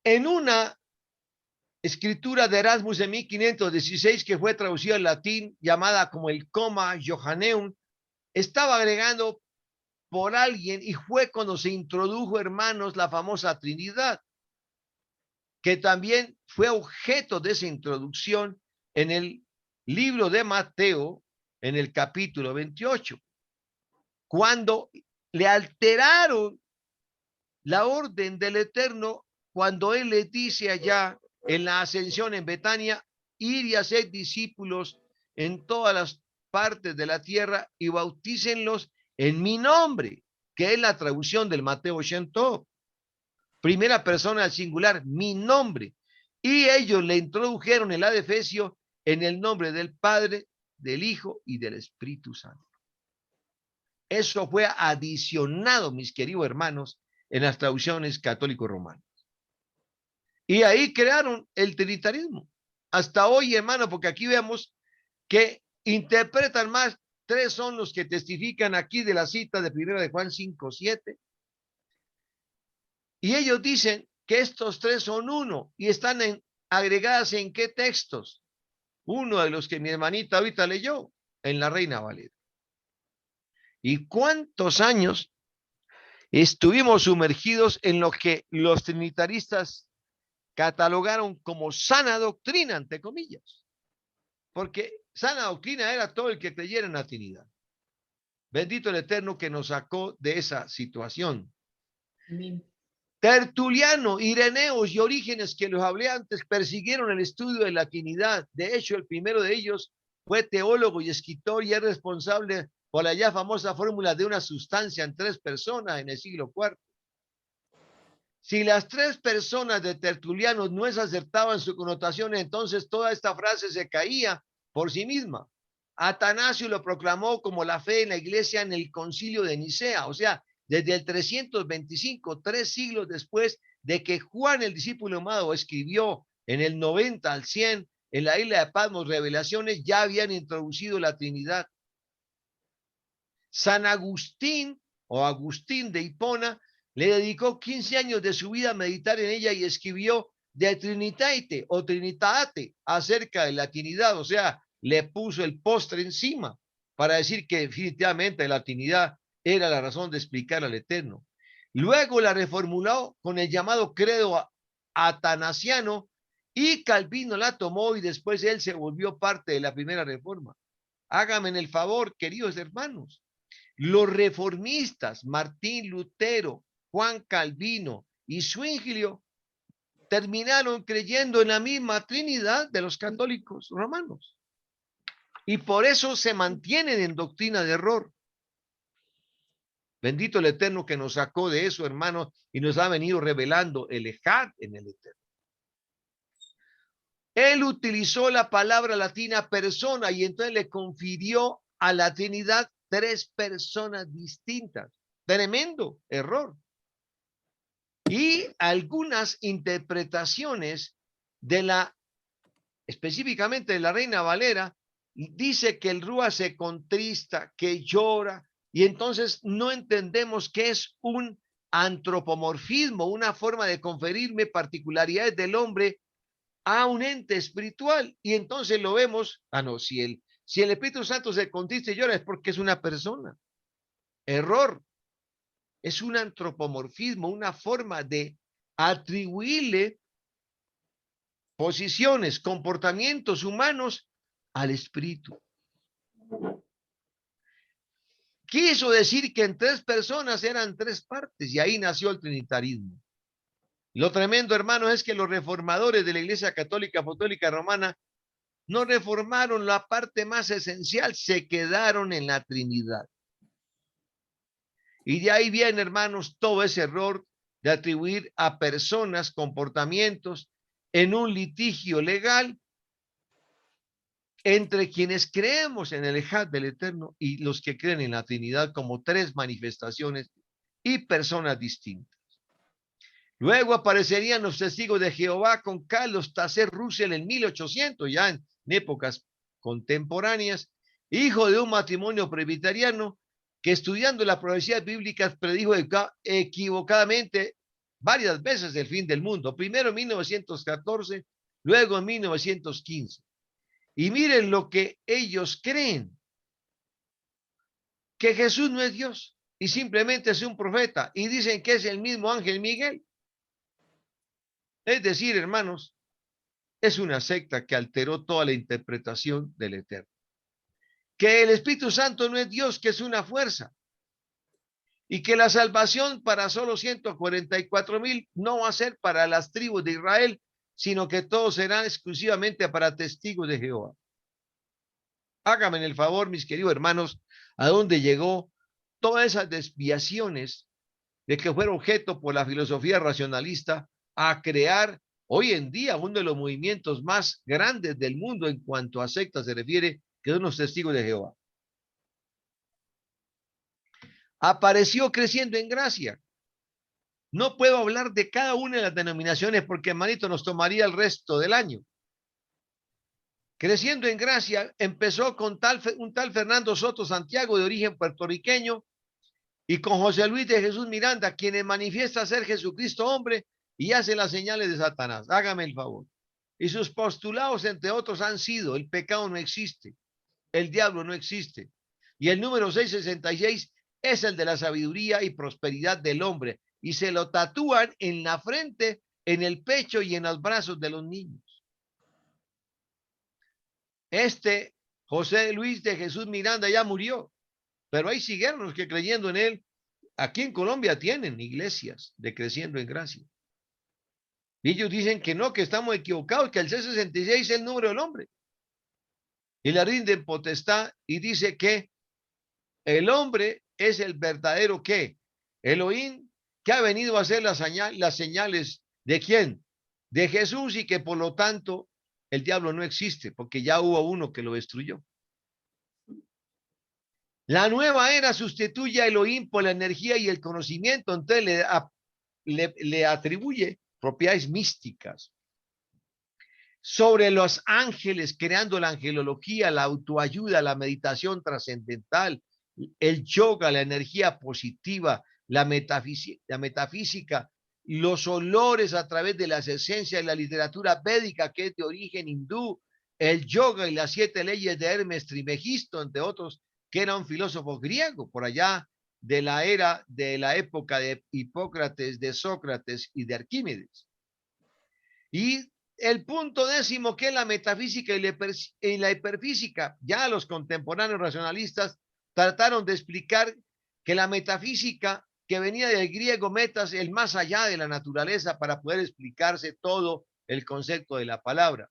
En una escritura de Erasmus de 1516 que fue traducida al latín, llamada como el Coma Johanneum, estaba agregando por alguien y fue cuando se introdujo, hermanos, la famosa Trinidad, que también fue objeto de esa introducción en el libro de Mateo, en el capítulo 28, cuando le alteraron la orden del Eterno, cuando él le dice allá en la ascensión en Betania, ir y hacer discípulos en todas las partes de la tierra y bautícenlos en mi nombre, que es la traducción del Mateo Shem Tov. Primera persona al singular, mi nombre. Y ellos le introdujeron el adefesio en el nombre del Padre, del Hijo y del Espíritu Santo. Eso fue adicionado, mis queridos hermanos, en las traducciones católico-romanas. Y ahí crearon el trinitarismo. Hasta hoy, hermano, porque aquí vemos que interpretan más, tres son los que testifican aquí de la cita de 1 de Juan 5, 7. Y ellos dicen que estos tres son uno y están agregadas en qué textos. Uno de los que mi hermanita ahorita leyó, en la Reina Valera. ¿Y cuántos años estuvimos sumergidos en lo que los trinitaristas catalogaron como sana doctrina, entre comillas? Porque sana doctrina era todo el que creyera en la Trinidad. Bendito el Eterno que nos sacó de esa situación. Amén. Tertuliano, Ireneos y Orígenes, que los hablé antes, persiguieron el estudio de la Trinidad. De hecho, el primero de ellos fue teólogo y escritor y es responsable por la ya famosa fórmula de una sustancia en tres personas en el siglo IV. Si las tres personas de Tertuliano no es acertaban su connotación, entonces toda esta frase se caía por sí misma. Atanasio lo proclamó como la fe en la iglesia en el concilio de Nicea, o sea, desde el 325, 3 siglos después de que Juan, el discípulo amado, escribió en el 90 al 100 en la isla de Patmos Revelaciones, ya habían introducido la Trinidad. San Agustín o Agustín de Hipona Le dedicó 15 años de su vida a meditar en ella y escribió de Trinitate o Trinitate acerca de la Trinidad, o sea, le puso el postre encima para decir que definitivamente la Trinidad era la razón de explicar al Eterno. Luego la reformuló con el llamado credo atanasiano y Calvino la tomó y después él se volvió parte de la primera reforma. Háganme el favor, queridos hermanos. Los reformistas, Martín Lutero, Juan Calvino y Zwinglio, terminaron creyendo en la misma Trinidad de los católicos romanos. Y por eso se mantienen en doctrina de error. Bendito el Eterno que nos sacó de eso, hermanos, y nos ha venido revelando el Ejad en el Eterno. Él utilizó la palabra latina persona y entonces le confirió a la Trinidad 3 personas distintas. Tremendo error. Y algunas interpretaciones de específicamente de la Reina Valera, dice que el Rúa se contrista, que llora, y entonces no entendemos qué es un antropomorfismo, una forma de conferirme particularidades del hombre a un ente espiritual. Y entonces lo vemos, no, si el Espíritu Santo se contrista y llora es porque es una persona. Error. Es un antropomorfismo, una forma de atribuirle posiciones, comportamientos humanos al espíritu. Quiso decir que en 3 personas eran 3 partes y ahí nació el trinitarismo. Lo tremendo, hermano, es que los reformadores de la Iglesia Católica Apostólica Romana no reformaron la parte más esencial, se quedaron en la Trinidad. Y de ahí viene, hermanos, todo ese error de atribuir a personas comportamientos en un litigio legal entre quienes creemos en el Ejad del Eterno y los que creen en la Trinidad como 3 manifestaciones y personas distintas. Luego aparecerían los testigos de Jehová con Carlos Taser Russell en 1800, ya en épocas contemporáneas, hijo de un matrimonio presbiteriano que estudiando las profecías bíblicas predijo equivocadamente varias veces el fin del mundo, primero en 1914, luego en 1915. Y miren lo que ellos creen, que Jesús no es Dios y simplemente es un profeta, y dicen que es el mismo ángel Miguel. Es decir, hermanos, es una secta que alteró toda la interpretación del Eterno. Que el Espíritu Santo no es Dios, que es una fuerza. Y que la salvación para solo 144,000 no va a ser para las tribus de Israel, sino que todos serán exclusivamente para testigos de Jehová. Háganme el favor, mis queridos hermanos, a dónde llegó todas esas desviaciones de que fuera objeto por la filosofía racionalista a crear hoy en día uno de los movimientos más grandes del mundo en cuanto a sectas se refiere, que son los testigos de Jehová. Apareció creciendo en gracia. No puedo hablar de cada una de las denominaciones porque, hermanito, nos tomaría el resto del año. Creciendo en gracia empezó con un tal Fernando Soto Santiago de origen puertorriqueño y con José Luis de Jesús Miranda, quienes manifiesta ser Jesucristo hombre y hace las señales de Satanás. Hágame el favor. Y sus postulados, entre otros, han sido: el pecado no existe, el diablo no existe. Y el número 666 es el de la sabiduría y prosperidad del hombre. Y se lo tatúan en la frente, en el pecho y en los brazos de los niños. Este José Luis de Jesús Miranda ya murió, pero ahí siguieron los que creyendo en él. Aquí en Colombia tienen iglesias de Creciendo en Gracia. Y ellos dicen que no, que estamos equivocados, que el C66 es el número del hombre. Y la rinden potestad y dice que el hombre es el verdadero ¿qué? Elohim, que ha venido a hacer las señales ¿de quién? De Jesús, y que por lo tanto el diablo no existe, porque ya hubo uno que lo destruyó. La nueva era sustituye a Elohim por la energía y el conocimiento, entonces le atribuye propiedades místicas sobre los ángeles, creando la angelología, la autoayuda, la meditación trascendental, el yoga, la energía positiva, la metafísica, los olores a través de las esencias de la literatura védica, que es de origen hindú, el yoga y las 7 leyes de Hermes Trismegisto, entre otros, que era un filósofo griego, por allá de la época de Hipócrates, de Sócrates y de Arquímedes. Y el punto 10º, que es la metafísica y la hiperfísica. Ya los contemporáneos racionalistas trataron de explicar que la metafísica, que venía del griego metas, el más allá de la naturaleza, para poder explicarse todo el concepto de la palabra.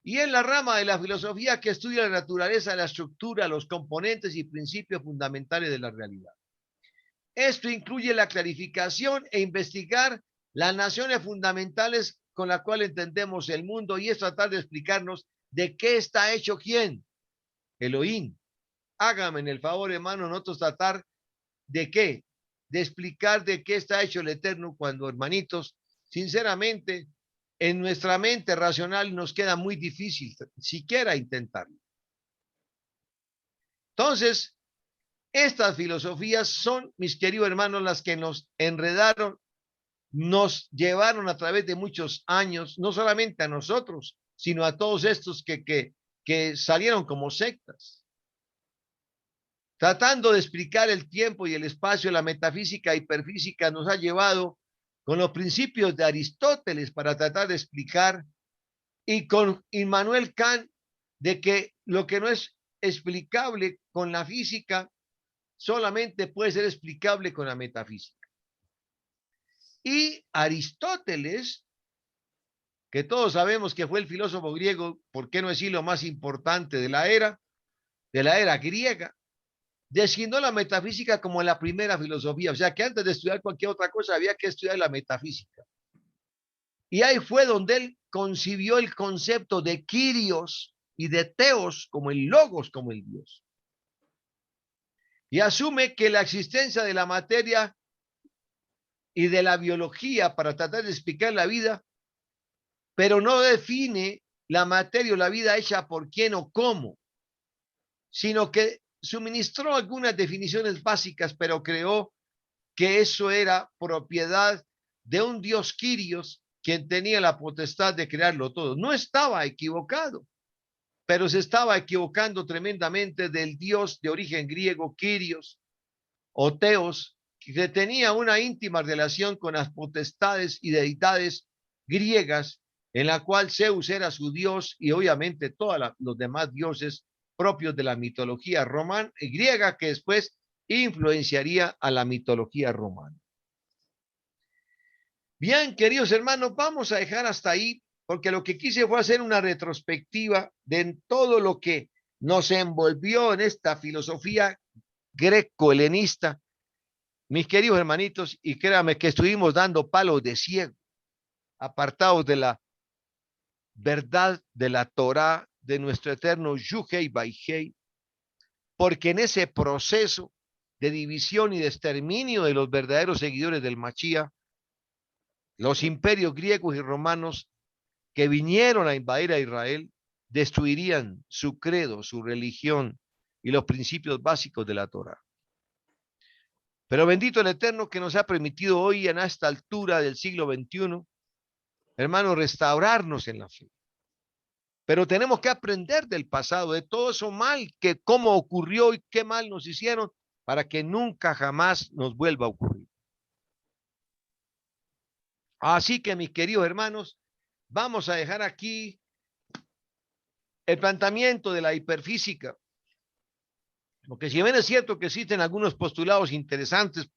Y es la rama de la filosofía que estudia la naturaleza, la estructura, los componentes y principios fundamentales de la realidad. Esto incluye la clarificación e investigar las naciones fundamentales con las cuales entendemos el mundo, y es tratar de explicarnos de qué está hecho quién, Elohim. Hágame en el favor, hermano, nosotros tratar de qué, de explicar de qué está hecho el Eterno, cuando, hermanitos, sinceramente, en nuestra mente racional nos queda muy difícil siquiera intentarlo. Entonces, estas filosofías son, mis queridos hermanos, las que nos enredaron, nos llevaron a través de muchos años, no solamente a nosotros, sino a todos estos que salieron como sectas. Tratando de explicar el tiempo y el espacio, la metafísica hiperfísica nos ha llevado con los principios de Aristóteles para tratar de explicar, y con Immanuel Kant, de que lo que no es explicable con la física solamente puede ser explicable con la metafísica. Y Aristóteles, que todos sabemos que fue el filósofo griego, por qué no decirlo, más importante de la era griega, designó la metafísica como la primera filosofía. O sea que antes de estudiar cualquier otra cosa había que estudiar la metafísica. Y ahí fue donde él concibió el concepto de Kyrios y de Theos, como el Logos, como el Dios. Y asume que la existencia de la materia y de la biología para tratar de explicar la vida, pero no define la materia o la vida hecha por quién o cómo, sino que suministró algunas definiciones básicas, pero creó que eso era propiedad de un Dios Kyrios, quien tenía la potestad de crearlo todo. No estaba equivocado, pero se estaba equivocando tremendamente del Dios de origen griego, Kyrios o Theos, que tenía una íntima relación con las potestades y deidades griegas, en la cual Zeus era su dios, y obviamente todos los demás dioses propios de la mitología romana y griega, que después influenciaría a la mitología romana. Bien, queridos hermanos, vamos a dejar hasta ahí, porque lo que quise fue hacer una retrospectiva de todo lo que nos envolvió en esta filosofía greco-helenista, mis queridos hermanitos, y créanme que estuvimos dando palos de ciego, apartados de la verdad de la Torá, de nuestro eterno Yuhei Baihei, porque en ese proceso de división y de exterminio de los verdaderos seguidores del Mashiach, los imperios griegos y romanos que vinieron a invadir a Israel destruirían su credo, su religión y los principios básicos de la Torá. Pero bendito el Eterno, que nos ha permitido hoy, en esta altura del siglo XXI, hermanos, restaurarnos en la fe. Pero tenemos que aprender del pasado, de todo eso mal, que cómo ocurrió y qué mal nos hicieron, para que nunca jamás nos vuelva a ocurrir. Así que, mis queridos hermanos, vamos a dejar aquí el planteamiento de la hiperfísica. Porque si bien es cierto que existen algunos postulados interesantes,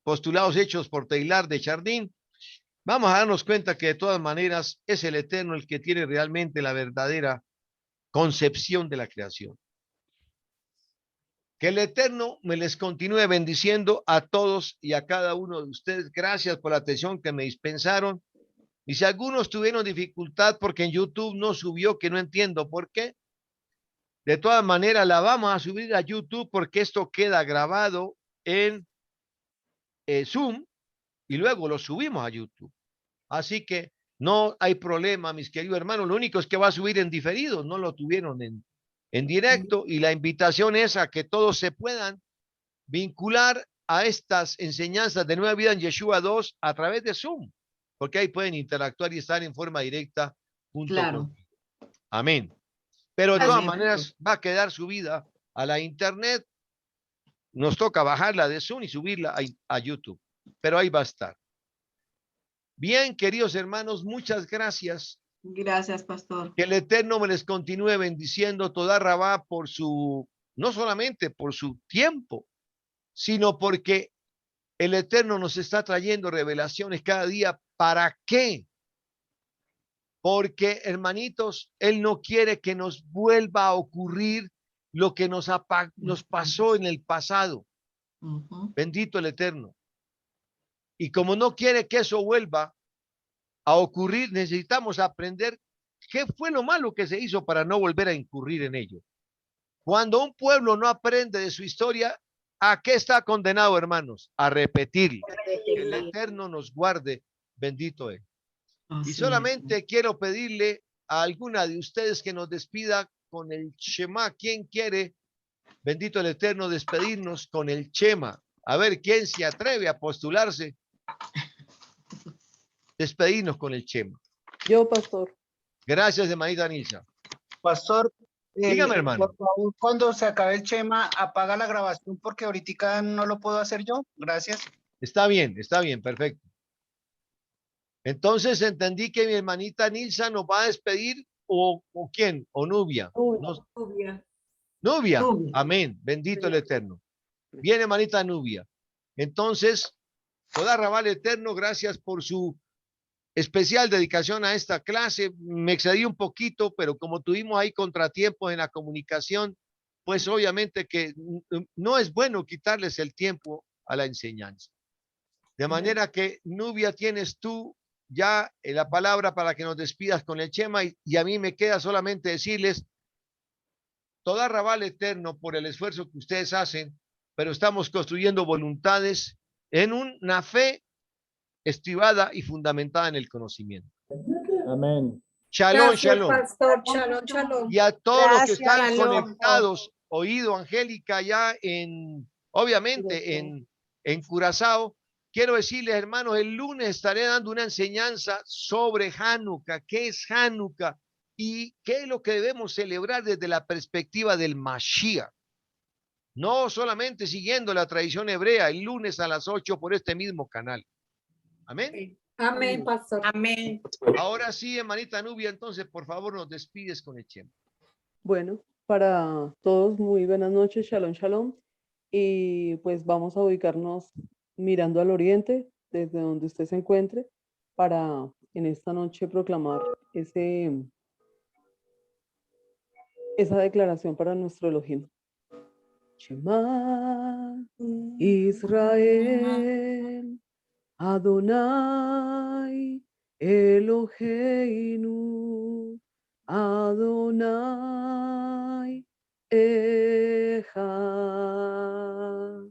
postulados hechos por Teilhard de Chardin, vamos a darnos cuenta que de todas maneras es el Eterno el que tiene realmente la verdadera concepción de la creación. Que el Eterno me les continúe bendiciendo a todos y a cada uno de ustedes. Gracias por la atención que me dispensaron. Y si algunos tuvieron dificultad porque en YouTube no subió, que no entiendo por qué, de todas maneras la vamos a subir a YouTube, porque esto queda grabado en Zoom y luego lo subimos a YouTube. Así que no hay problema, mis queridos hermanos. Lo único es que va a subir en diferido, no lo tuvieron en directo, y la invitación es a que todos se puedan vincular a estas enseñanzas de Nueva Vida en Yeshua 2 a través de Zoom, porque ahí pueden interactuar y estar en forma directa junto Claro. conmigo. Amén. Pero de todas Amén. maneras va a quedar subida a la internet. Nos toca bajarla de Zoom y subirla a YouTube, pero ahí va a estar. Bien, queridos hermanos, muchas gracias. Gracias, pastor. Que el Eterno me les continúe bendiciendo toda Rabá por su, no solamente por su tiempo, sino porque el Eterno nos está trayendo revelaciones cada día. ¿Para qué? Porque, hermanitos, Él no quiere que nos vuelva a ocurrir lo que nos pasó en el pasado. Bendito el Eterno. Y como no quiere que eso vuelva a ocurrir, necesitamos aprender qué fue lo malo que se hizo para no volver a incurrir en ello. Cuando un pueblo no aprende de su historia, ¿a qué está condenado, hermanos? A repetirla. Que el Eterno nos guarde, bendito Él. Y solamente quiero pedirle a alguna de ustedes que nos despida con el Shema. ¿Quién quiere, bendito el Eterno, despedirnos con el Shema? A ver, ¿quién se atreve a postularse? Despedirnos con el Shema. Yo, pastor. Gracias, hermanita Nilsa. Pastor, Dígame, hermano. por favor, cuando se acabe el Chema, apaga la grabación porque ahorita no lo puedo hacer yo. Gracias. Está bien, perfecto. Entonces entendí que mi hermanita Nilsa nos va a despedir, o quién, o Nubia. Nubia. Nubia. Nubia. Nubia. Amén, bendito el Eterno. Bien, hermanita Nubia. Entonces, toda Rabal Eterno, gracias por su especial dedicación a esta clase. Me excedí un poquito, pero como tuvimos ahí contratiempos en la comunicación, pues obviamente que no es bueno quitarles el tiempo a la enseñanza. De manera que, Nubia, tienes tú ya la palabra para que nos despidas con el Shema, y a mí me queda solamente decirles, toda Rabal Eterno por el esfuerzo que ustedes hacen, pero estamos construyendo voluntades en una fe estribada y fundamentada en el conocimiento. Amén. Shalom, Gracias, shalom. pastor. Shalom, shalom. Y a todos los que Gracias, están shalom. conectados, oído Angélica ya obviamente en Curazao, quiero decirles, hermanos, el lunes estaré dando una enseñanza sobre Hanukkah, qué es Hanukkah y qué es lo que debemos celebrar desde la perspectiva del Mashiach. No solamente siguiendo la tradición hebrea, el lunes a las 8 por este mismo canal. Amén. Amén, pastor. Amén. Ahora sí, hermanita Nubia, entonces, por favor, nos despides con el Shema. Bueno, para todos, muy buenas noches. Shalom, shalom. Y pues vamos a ubicarnos mirando al oriente, desde donde usted se encuentre, para en esta noche proclamar esa declaración para nuestro Elohim. Shema Israel, Adonai Eloheinu, Adonai Echad.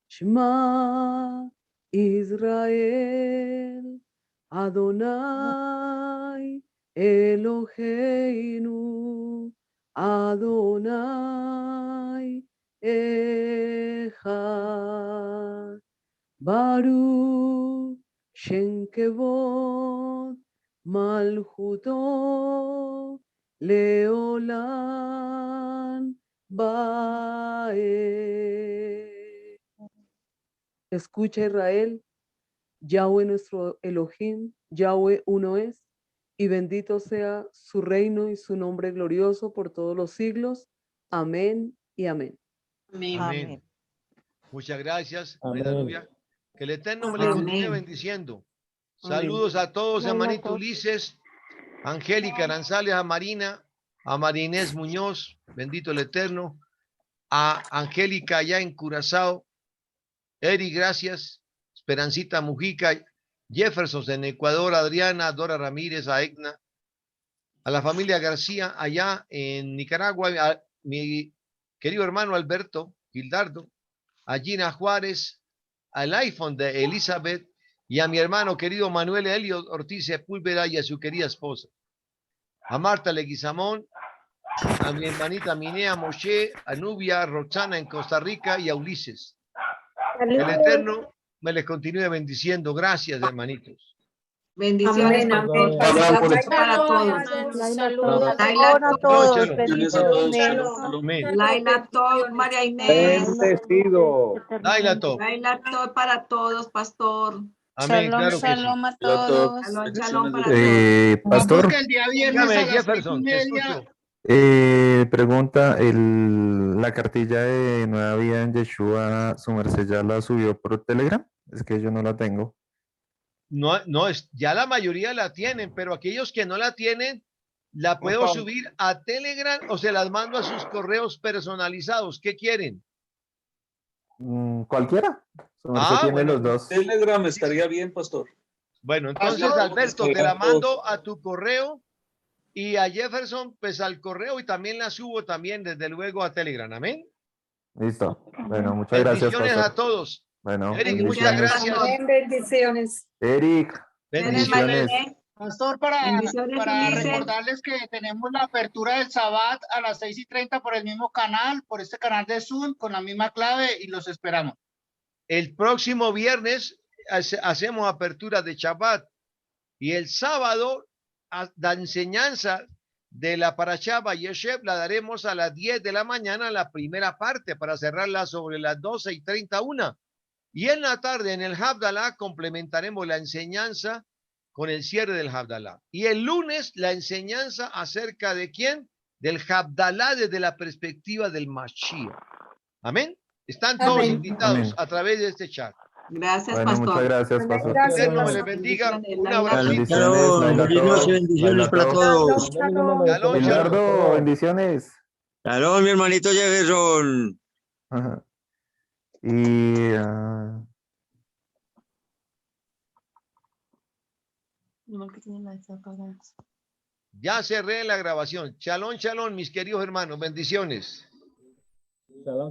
Shema Israel, Adonai Eloheinu, Adonai Echad. Baruch Shem Kevod Malchuto Leolam Bae. Escucha, Israel, Yahweh nuestro Elohim, Yahweh uno es, y bendito sea su reino y su nombre glorioso por todos los siglos. Amén y amén. Amén. Muchas gracias, hermanita Amén. Nubia. Que el Eterno me le Amén. continúe bendiciendo. Amén. Saludos a todos, Amén a hermanito todos. Ulises, Angélica Aranzales, a Marina, a Marinés Muñoz, bendito el Eterno, a Angélica allá en Curazao, Eri, gracias, Esperancita Mujica, Jefferson en Ecuador, Adriana, Dora Ramírez, a Egna, a la familia García allá en Nicaragua, a mi querido hermano Alberto Gildardo, a Gina Juárez, al iPhone de Elizabeth y a mi hermano querido Manuel Elio Ortiz Sepúlveda y a su querida esposa, a Marta Leguizamón, a mi hermanita Minea Moshe, a Nubia Roxana en Costa Rica y a Ulises. Que el Eterno me les continúe bendiciendo. Gracias, hermanitos. Bendiciones, Amén, pastor. amén. Para todos. Saludos. Laila, a Shalom, todos, shalom. bendiciones. Amén. Laila Top, María Inés. Bendecido. Laila Top. Laila Top para todos, pastor. Amén, claro que sí. a todos. Shalom, shalom para todos. Pastor, que el día viernes Dígame, a las Jefferson, te 6:30. escucho. Pregunta, la cartilla de Nueva Vida en Yeshua, ¿su merced ya la subió por Telegram? Es que yo no la tengo. No, ya la mayoría la tienen, pero aquellos que no la tienen, la puedo Opa. subir a Telegram o se las mando a sus correos personalizados. ¿Qué quieren? Cualquiera. Su merced tiene bueno, los dos. Telegram estaría bien, pastor. Bueno, entonces, Pastor, Alberto, te la mando a tu correo y a Jefferson, pues al correo y también la subo también, desde luego, a Telegram. Amén. Listo. Bueno, muchas gracias, Bendiciones a pastor. todos. Bueno, Eric, muchas bendiciones. gracias. Amén, bendiciones. Eric, bendiciones. Pastor, Bendiciones, para Ulises. recordarles que tenemos la apertura del Sabbat a las 6:30 por el mismo canal, por este canal de Zoom, con la misma clave, y los esperamos. El próximo viernes hacemos apertura de Shabbat y el sábado la enseñanza de la Parashá Vayeshev la daremos a las 10 de la mañana, la primera parte, para cerrarla sobre las 12:31. Y en la tarde, en el Havdalah, complementaremos la enseñanza con el cierre del Havdalah. Y el lunes, la enseñanza acerca de quién? Del Havdalah desde la perspectiva del Mashiach. Amén. Están todos Amén. invitados Amén. a través de este chat. Gracias, Bueno, muchas pastor. gracias, pastor. Gracias, Eterno me pastor. les bendiga. Bendiciones, Un Laila. abracito. Bendiciones, Laila Todo. bendiciones para todos. Shalom, Shalom, Eduardo, bendiciones. Shalom, mi hermanito Jefferson. Ajá. Y Ya cerré la grabación. Shalom, shalom, mis queridos hermanos. Bendiciones. Shalom.